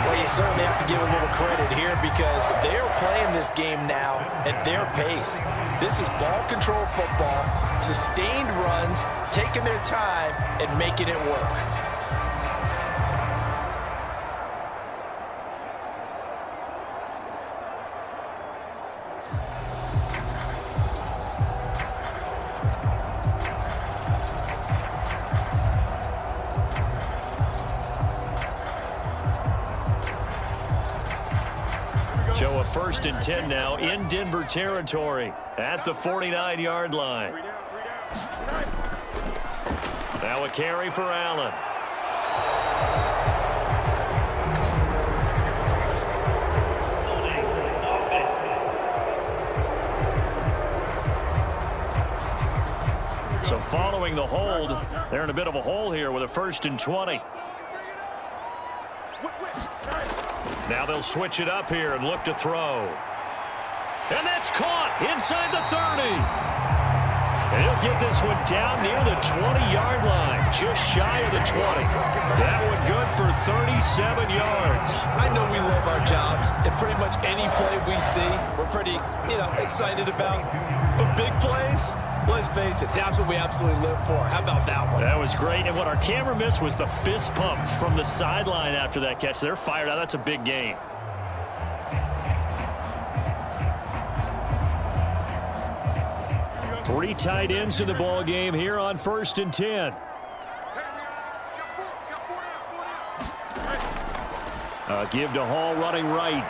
Well, you certainly have to give a little credit here because they're playing this game now at their pace. This is ball control football, sustained runs, taking their time and making it work. So a 1st and 10 now in Denver territory at the 49-yard line. Now a carry for Allen. So following the hold, they're in a bit of a hole here with a 1st and 20. Now they'll switch it up here and look to throw. And that's caught inside the 30. And he'll get this one down near the 20-yard line, just shy of the 20. That one good for 37 yards. I know we love our jobs, and pretty much any play we see, we're pretty, excited about. But big plays, let's face it, that's what we absolutely live for. How about that one? That was great. And what our camera missed was the fist pump from the sideline after that catch. They're fired out. That's a big game. Three tight ends in the ball game here on 1st and 10. Give to Hall running right.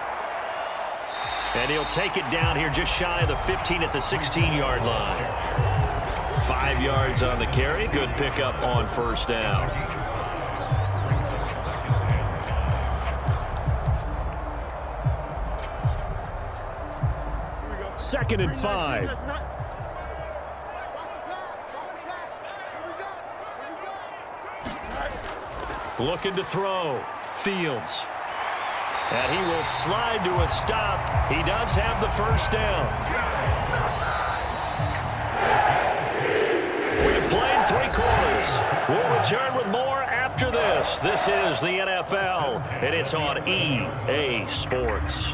And he'll take it down here just shy of the 15 at the 16-yard line. 5 yards on the carry. Good pickup on 1st down. Second and 5. Looking to throw. Fields. And he will slide to a stop. He does have the 1st down. We've played 3 quarters. We'll return with more after this. This is the NFL, and it's on EA Sports.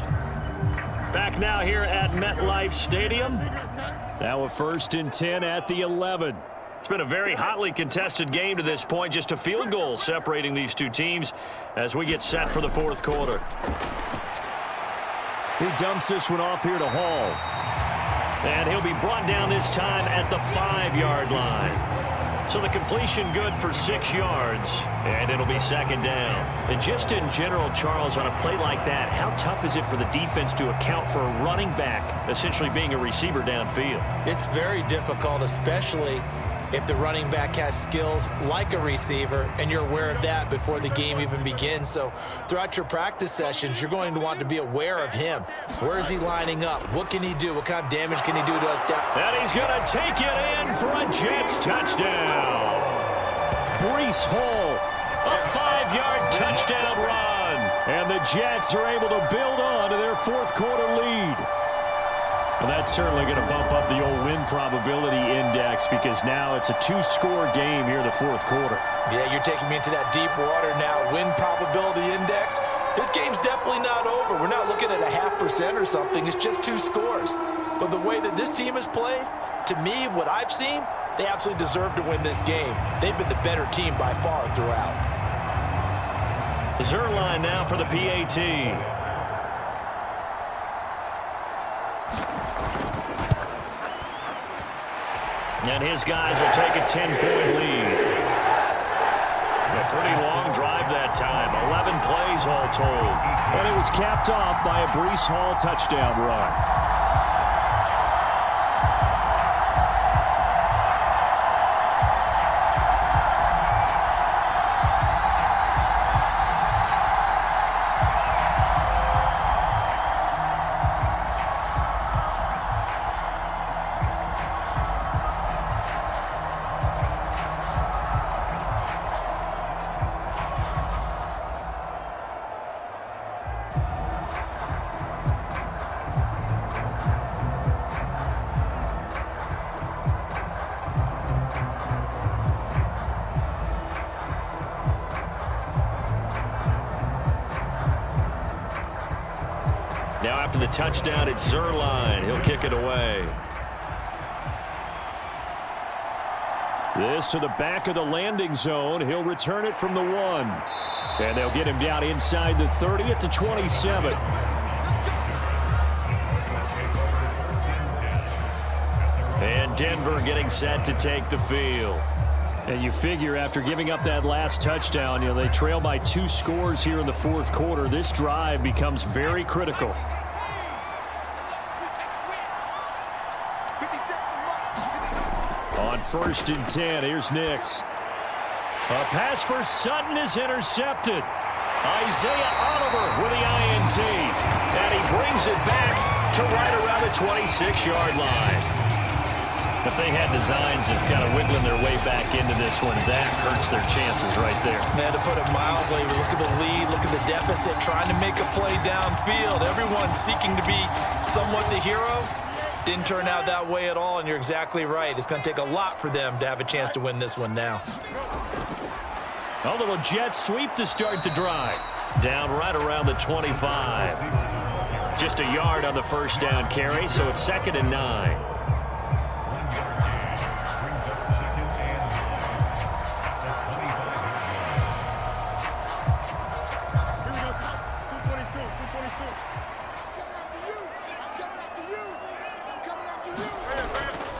Back now here at MetLife Stadium. Now a 1st and 10 at the 11. It's been a very hotly contested game to this point. Just a field goal separating these two teams as we get set for the 4th quarter. He dumps this one off here to Hall. And he'll be brought down this time at the 5-yard line. So the completion good for 6 yards, and it'll be 2nd down. And just in general, Charles, on a play like that, how tough is it for the defense to account for a running back essentially being a receiver downfield? It's very difficult, especially if the running back has skills like a receiver, and you're aware of that before the game even begins. So throughout your practice sessions, you're going to want to be aware of him. Where is he lining up? What can he do? What kind of damage can he do to us down? And he's going to take it in for a Jets touchdown. Breece Hall, a 5-yard touchdown run. And the Jets are able to build on to their fourth quarter lead. Well, that's certainly going to bump up the old win probability index because now it's a 2-score game here in the fourth quarter. Yeah, you're taking me into that deep water now. Win probability index. This game's definitely not over. We're not looking at a 0.5% or something. It's just 2 scores. But the way that this team has played, to me, what I've seen, they absolutely deserve to win this game. They've been the better team by far throughout. Zerline now for the PAT. And his guys will take a 10-point lead. A pretty long drive that time. 11 plays all told. And it was capped off by a Breece Hall touchdown run. Now after the touchdown, it's Zerline. He'll kick it away. This to the back of the landing zone. He'll return it from the 1. And they'll get him down inside the 30 at the 27. And Denver getting set to take the field. And you figure after giving up that last touchdown, they trail by 2 scores here in the fourth quarter. This drive becomes very critical. On 1st and 10, here's Nix. A pass for Sutton is intercepted. Isaiah Oliver with the INT. And he brings it back to right around the 26-yard line. If they had designs of kind of wiggling their way back into this one, that hurts their chances right there. Man, to put it mildly, look at the lead, look at the deficit, trying to make a play downfield. Everyone seeking to be somewhat the hero. Didn't turn out that way at all, and you're exactly right. It's going to take a lot for them to have a chance to win this one now. A little jet sweep to start the drive. Down right around the 25. Just a yard on the first down carry, so it's 2nd and 9.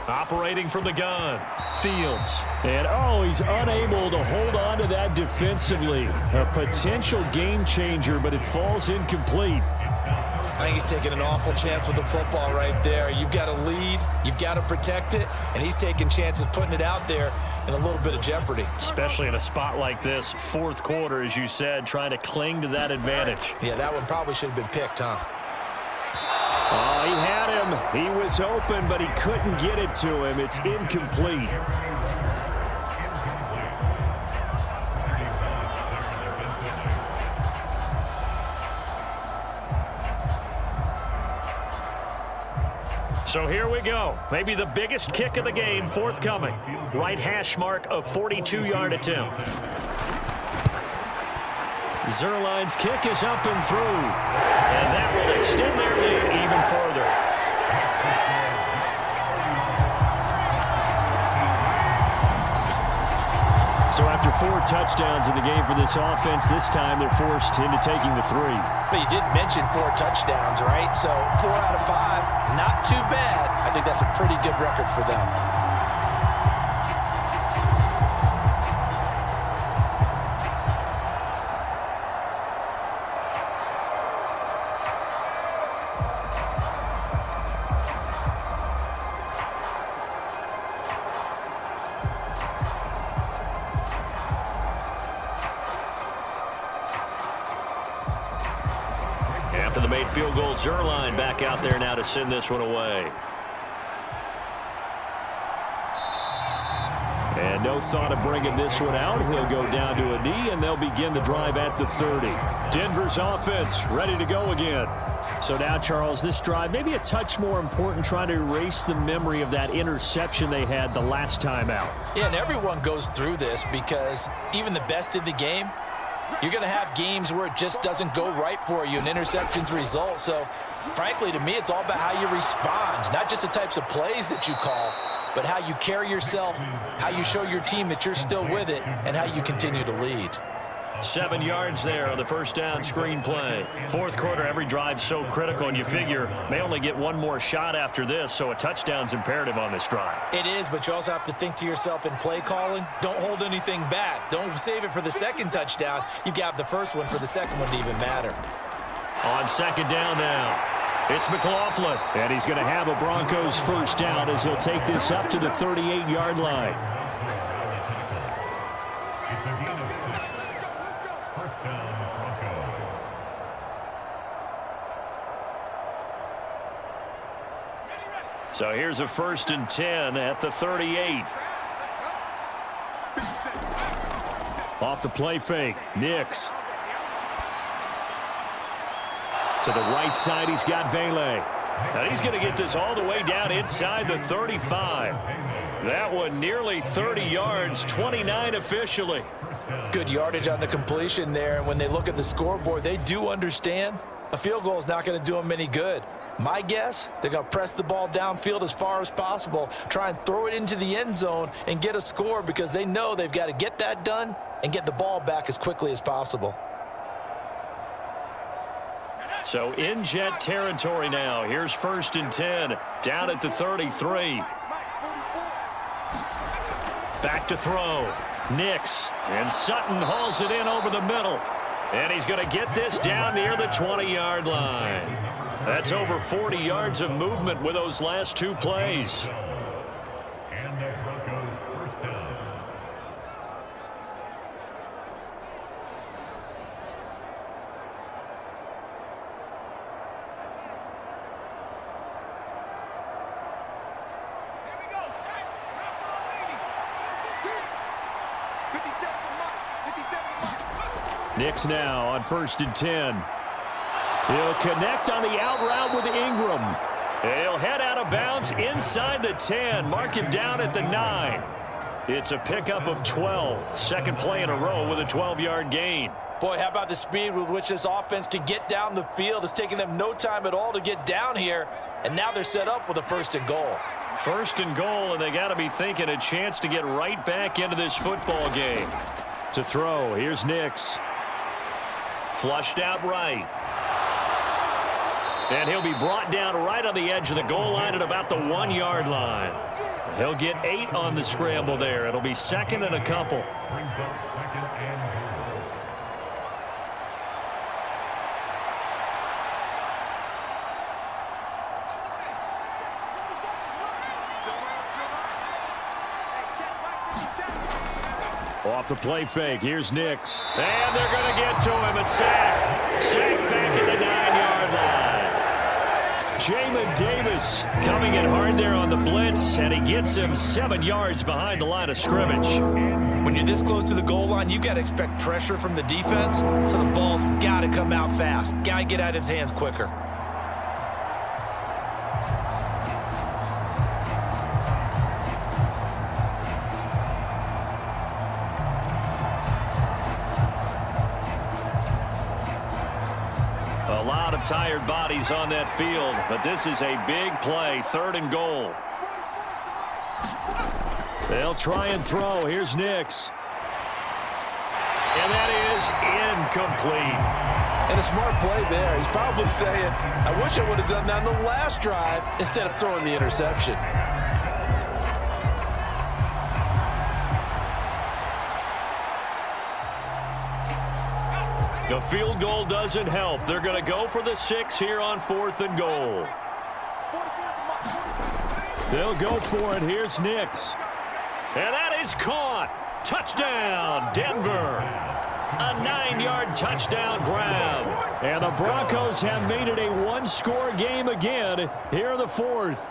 Operating from the gun, Fields. And, he's unable to hold on to that defensively. A potential game changer, but it falls incomplete. I think he's taking an awful chance with the football right there. You've got to lead, you've got to protect it, and he's taking chances putting it out there in a little bit of jeopardy. Especially in a spot like this, fourth quarter, as you said, trying to cling to that advantage. Yeah, that one probably should have been picked, huh? Oh, he had him. He was open, but he couldn't get it to him. It's incomplete. So here we go. Maybe the biggest kick of the game forthcoming. Right hash mark of 42-yard attempt. Zerline's kick is up and through. And that will extend their lead even further. So after 4 touchdowns in the game for this offense, this time they're forced into taking the 3. But you did mention 4 touchdowns, right? So 4 out of 5, not too bad. I think that's a pretty good record for them. the made field goal, Zerline back out there now to send this one away. And no thought of bringing this one out. He'll go down to a knee, and they'll begin the drive at the 30. Denver's offense ready to go again. So now, Charles, this drive maybe a touch more important, trying to erase the memory of that interception they had the last time out. Yeah, and everyone goes through this because even the best in the game, you're going to have games where it just doesn't go right for you, and interceptions result. So, frankly, to me, it's all about how you respond, not just the types of plays that you call, but how you carry yourself, how you show your team that you're still with it, and how you continue to lead. 7 yards there on the first down screen play. Fourth quarter, every drive's so critical, and you figure may only get one more shot after this, so a touchdown's imperative on this drive. It is, but you also have to think to yourself in play calling, don't hold anything back. Don't save it for the second touchdown. You've got the first one for the second one to even matter. On second down now, it's McLaughlin. And he's going to have a Broncos first down as he'll take this up to the 38-yard line. So here's a 1st and 10 at the 38. Off the play fake, Nix. To the right side, he's got Vele. Now he's going to get this all the way down inside the 35. That one nearly 30 yards, 29 officially. Good yardage on the completion there, and when they look at the scoreboard, they do understand a field goal is not going to do them any good. My guess, they're going to press the ball downfield as far as possible, try and throw it into the end zone and get a score because they know they've got to get that done and get the ball back as quickly as possible. So in Jet territory now. Here's 1st and 10 down at the 33. Back to throw. Nix. And Sutton hauls it in over the middle. And he's going to get this down near the 20-yard line. That's over 40 yards of movement with those last two plays. And the Broncos first down. Here we go. Set. Rep 57 57 Nix now on 1st and 10. He'll connect on the out route with Ingram. He'll head out of bounds inside the 10. Mark him down at the 9. It's a pickup of 12. Second play in a row with a 12-yard gain. Boy, how about the speed with which this offense can get down the field? It's taken them no time at all to get down here, and now they're set up with a 1st and goal. 1st and goal, and they got to be thinking a chance to get right back into this football game. To throw, here's Nix. Flushed out right. And he'll be brought down right on the edge of the goal line at about the 1-yard line. He'll get 8 on the scramble there. It'll be 2nd and a couple. Brings up 2nd and goal. Off the play fake, here's Nix. And they're going to get to him. A sack. Sack back at the 9-yard line. Jamin Davis coming in hard there on the blitz, and he gets him 7 yards behind the line of scrimmage. When you're this close to the goal line, you got to expect pressure from the defense, so the ball's got to come out fast. Got to get out of his hands quicker. A lot of tired bodies on that field, but this is a big play, 3rd and goal. They'll try and throw. Here's Nix. And that is incomplete. And a smart play there. He's probably saying, I wish I would have done that on the last drive instead of throwing the interception. The field goal doesn't help. They're going to go for the 6 here on 4th and goal. They'll go for it. Here's Nix. And that is caught. Touchdown, Denver. A 9-yard touchdown grab. And the Broncos have made it a one-score game again here in the fourth.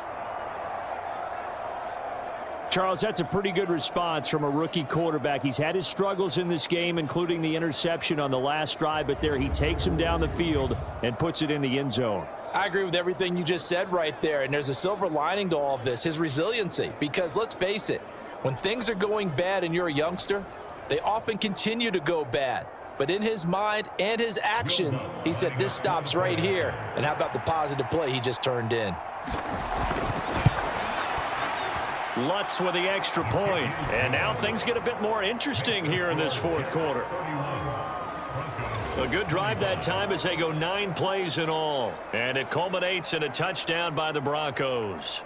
Charles, that's a pretty good response from a rookie quarterback. He's had his struggles in this game, including the interception on the last drive, but there he takes him down the field and puts it in the end zone. I agree with everything you just said right there, and there's a silver lining to all of this, his resiliency. Because let's face it, when things are going bad and you're a youngster, they often continue to go bad. But in his mind and his actions, he said, this stops right here. And how about the positive play he just turned in? Lutz with the extra point. And now things get a bit more interesting here in this fourth quarter. A good drive that time as they go 9 plays in all. And it culminates in a touchdown by the Broncos.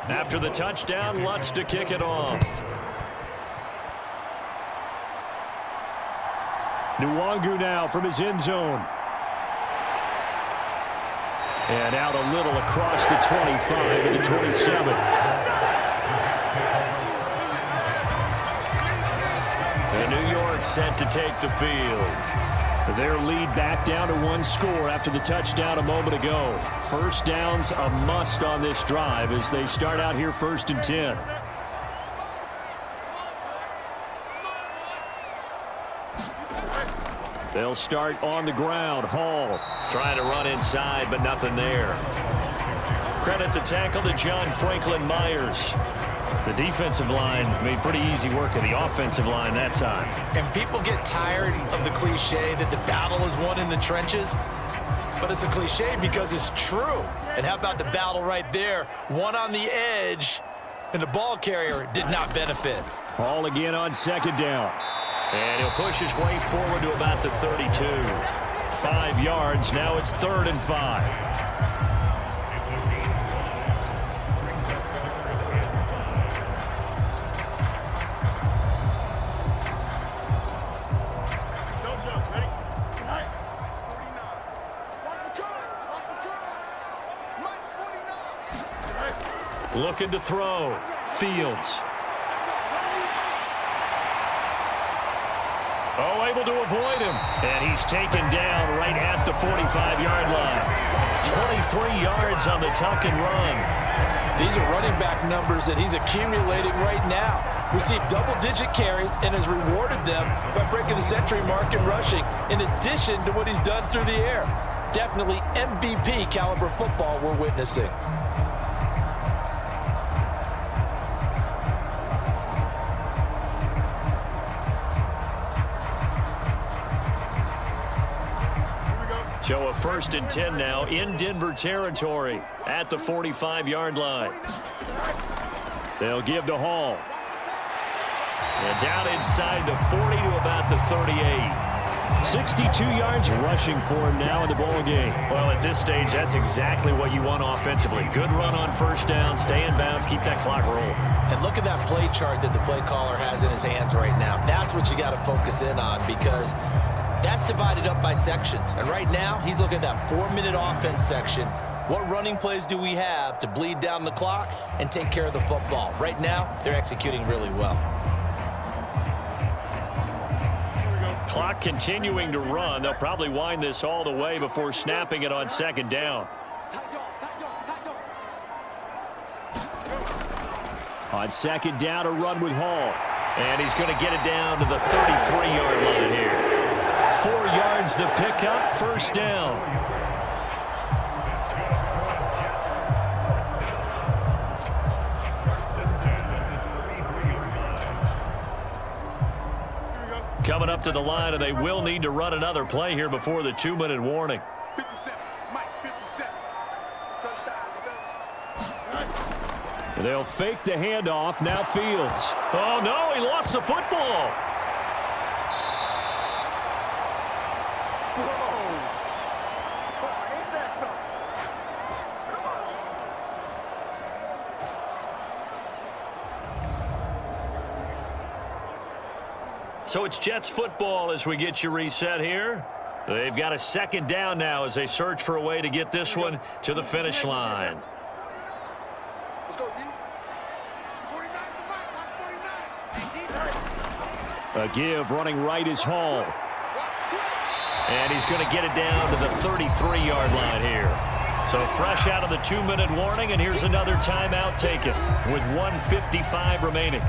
After the touchdown, Lutz to kick it off. Nwangu now from his end zone. And out a little across the 25 to the 27. And New York set to take the field. Their lead back down to 1 score after the touchdown a moment ago. First down's a must on this drive as they start out here 1st and 10. They'll start on the ground. Hall Trying to run inside, but nothing there. Credit the tackle to John Franklin Myers. The defensive line made pretty easy work of the offensive line that time. And people get tired of the cliche that the battle is won in the trenches. But it's a cliche because it's true. And how about the battle right there? One on the edge, and the ball carrier did not benefit. Hall again on 2nd down. And he'll push his way forward to about the 32. 5 yards. Now it's 3rd and 5. Looking to throw. Fields. Oh, able to avoid him. And he's taken down right at the 45-yard line. 23 yards on the tuck and run. These are running back numbers that he's accumulating right now. Received double-digit carries and has rewarded them by breaking the century mark in rushing, in addition to what he's done through the air. Definitely MVP caliber football we're witnessing. So a 1st and 10 now in Denver territory at the 45-yard line. They'll give to Hall. And down inside the 40 to about the 38. 62 yards rushing for him now in the ball game. Well, at this stage, that's exactly what you want offensively. Good run on 1st down, stay in bounds, keep that clock rolling. And look at that play chart that the play caller has in his hands right now. That's what you got to focus in on, because that's divided up by sections. And right now, he's looking at that 4-minute offense section. What running plays do we have to bleed down the clock and take care of the football? Right now, they're executing really well. Clock continuing to run. They'll probably wind this all the way before snapping it on 2nd down. On 2nd down, a run with Hall. And he's going to get it down to the 33-yard line here. 4 yards the pickup, 1st down. Coming up to the line, and they will need to run another play here before the 2-minute warning. 57, Mike, 57. Touchdown, defense. They'll fake the handoff. Now Fields. Oh, no, he lost the football. Whoa. Ain't that So it's Jets football as we get you reset here. They've got a second down now as they search for a way to get this one to the finish line. Let's go, D. 49 to the back. Watch 49. A give running right is Hall. And he's going to get it down to the 33-yard line here. So fresh out of the 2-minute warning, and here's another timeout taken with 1:55 remaining.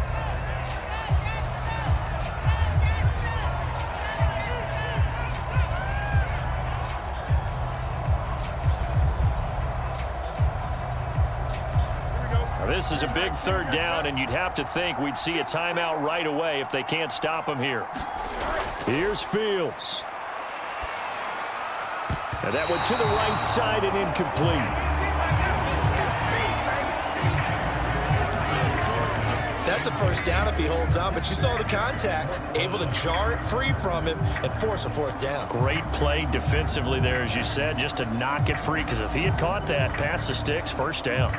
This is a big third down, and you'd have to think we'd see a timeout right away if they can't stop him here. Here's Fields. And that one to the right side and incomplete. That's a first down if he holds on, but you saw the contact, able to jar it free from him and force a fourth down. Great play defensively there, as you said, just to knock it free, because if he had caught that, past the sticks, first down.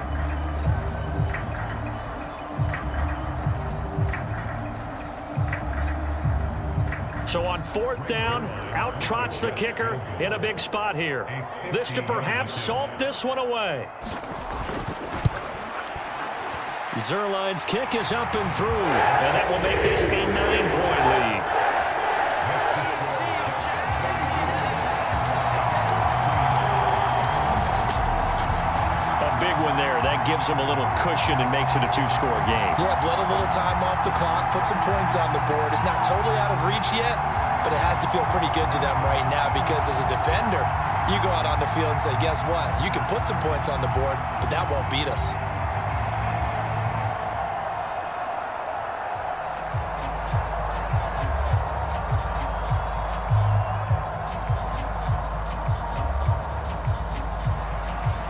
So on fourth down, out trots the kicker in a big spot here. This to perhaps salt this one away. Zuerlein's kick is up and through, and that will make this a 9-point lead. A big one there. That gives them a little cushion and makes it a 2-score game. Yeah, bled a little time off the clock, put some points on the board. It's not totally out of reach yet, but it has to feel pretty good to them right now because as a defender, you go out on the field and say, guess what? You can put some points on the board, but that won't beat us.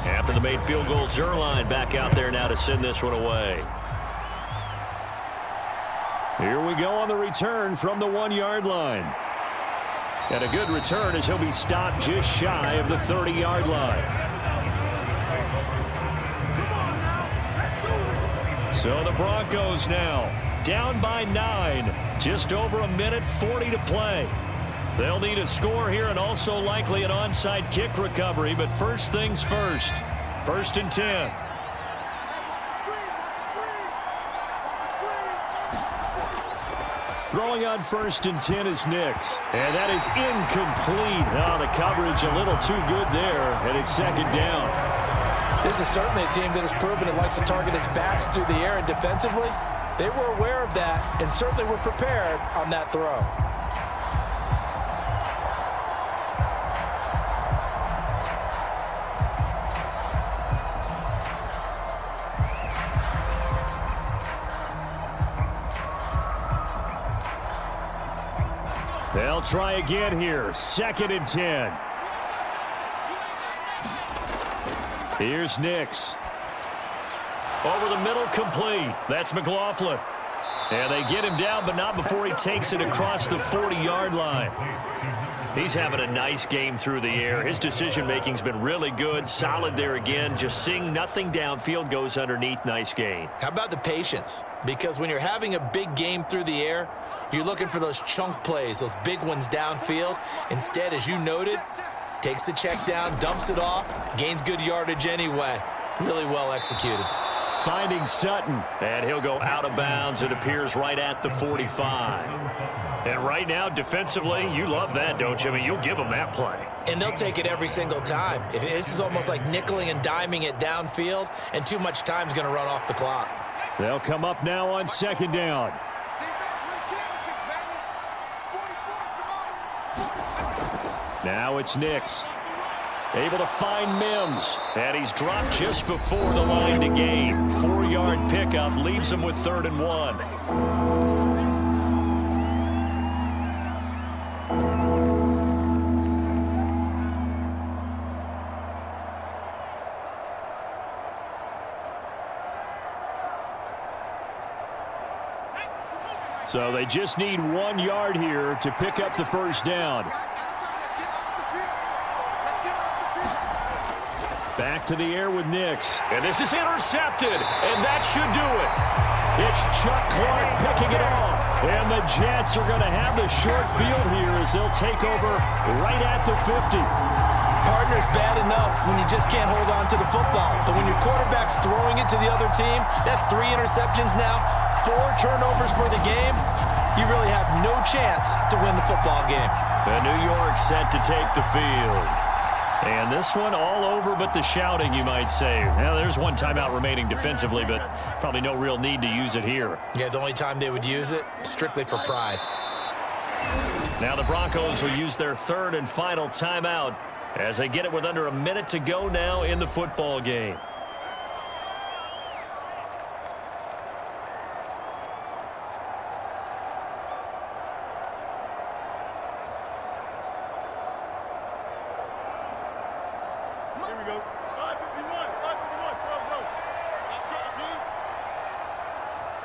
After the made field goal, Zuerlein back out there now to send this one away. Here we go on the return from the 1-yard line. And a good return as he'll be stopped just shy of the 30-yard line. So the Broncos now down by 9. Just over a minute 40 to play. They'll need a score here and also likely an onside kick recovery. But first things first. 1st and 10. Throwing on 1st and 10 is Nix. And that is incomplete. Oh, the coverage a little too good there. And it's 2nd down. This is certainly a team that has proven it likes to target its backs through the air, and defensively, they were aware of that and certainly were prepared on that throw. They'll try again here. 2nd and 10. Here's Nix. Over the middle, complete. That's McLaughlin. And they get him down, but not before he takes it across the 40-yard line. He's having a nice game through the air. His decision-making's been really good. Solid there again. Just seeing nothing downfield, goes underneath. Nice gain. How about the patience? Because when you're having a big game through the air, you're looking for those chunk plays, those big ones downfield. Instead, as you noted, takes the check down, dumps it off, gains good yardage anyway. Really well executed. Finding Sutton. And he'll go out of bounds. It appears right at the 45. And right now, defensively, you love that, don't you? I mean, you'll give them that play. And they'll take it every single time. This is almost like nickeling and diming it downfield, and too much time's going to run off the clock. They'll come up now on 2nd down. Now it's Nix. Able to find Mims. And he's dropped just before the line to gain. 4-yard pickup leaves him with 3rd and 1. So they just need 1 yard here to pick up the first down. Back to the air with Nix. And this is intercepted, and that should do it. It's Chuck Clark picking it off. And the Jets are going to have the short field here as they'll take over right at the 50. Partner's bad enough when you just can't hold on to the football. But when your quarterback's throwing it to the other team, that's 3 interceptions now, 4 turnovers for the game. You really have no chance to win the football game. And New York set to take the field. And this one all over but the shouting, you might say. Now, there's one timeout remaining defensively, but probably no real need to use it here. Yeah, the only time they would use it, strictly for pride. Now the Broncos will use their 3rd and final timeout as they get it with under a minute to go now in the football game. Here we go. 551, 12 row. Let's go, D.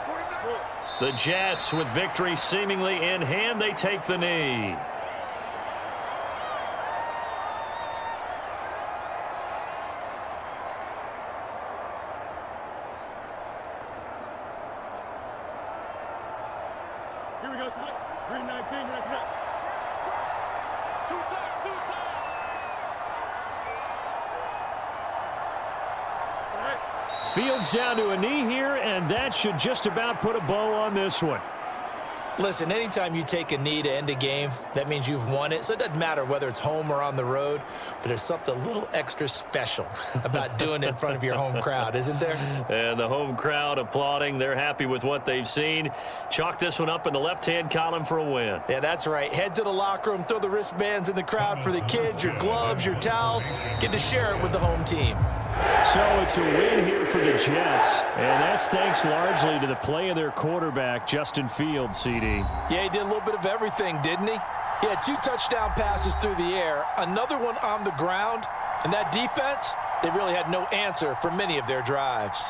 49. The Jets, with victory seemingly in hand, they take the knee. Here we go, son. 319, that's it. 2 times, 2 times. All right. Fields down to a knee here, and that should just about put a bow on this one. Listen, anytime you take a knee to end a game, that means you've won it. So it doesn't matter whether it's home or on the road, but there's something a little extra special about doing it in front of your home crowd, isn't there? And the home crowd applauding. They're happy with what they've seen. Chalk this one up in the left-hand column for a win. Yeah, that's right. Head to the locker room, throw the wristbands in the crowd for the kids, your gloves, your towels. Get to share it with the home team. So it's a win here for the Jets, and that's thanks largely to the play of their quarterback, Justin Fields, CD. Yeah, he did a little bit of everything, didn't he? He had 2 touchdown passes through the air, another one on the ground, and that defense, they really had no answer for many of their drives.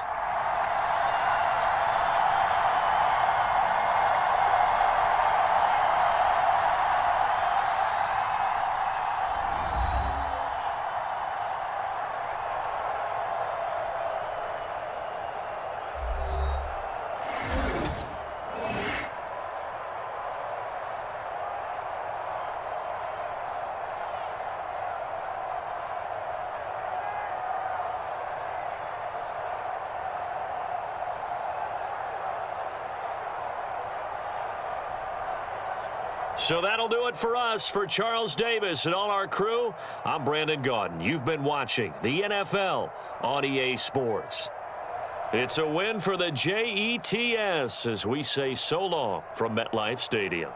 So that'll do it for us. For Charles Davis and all our crew, I'm Brandon Gaudin. You've been watching the NFL on EA Sports. It's a win for the Jets as we say so long from MetLife Stadium.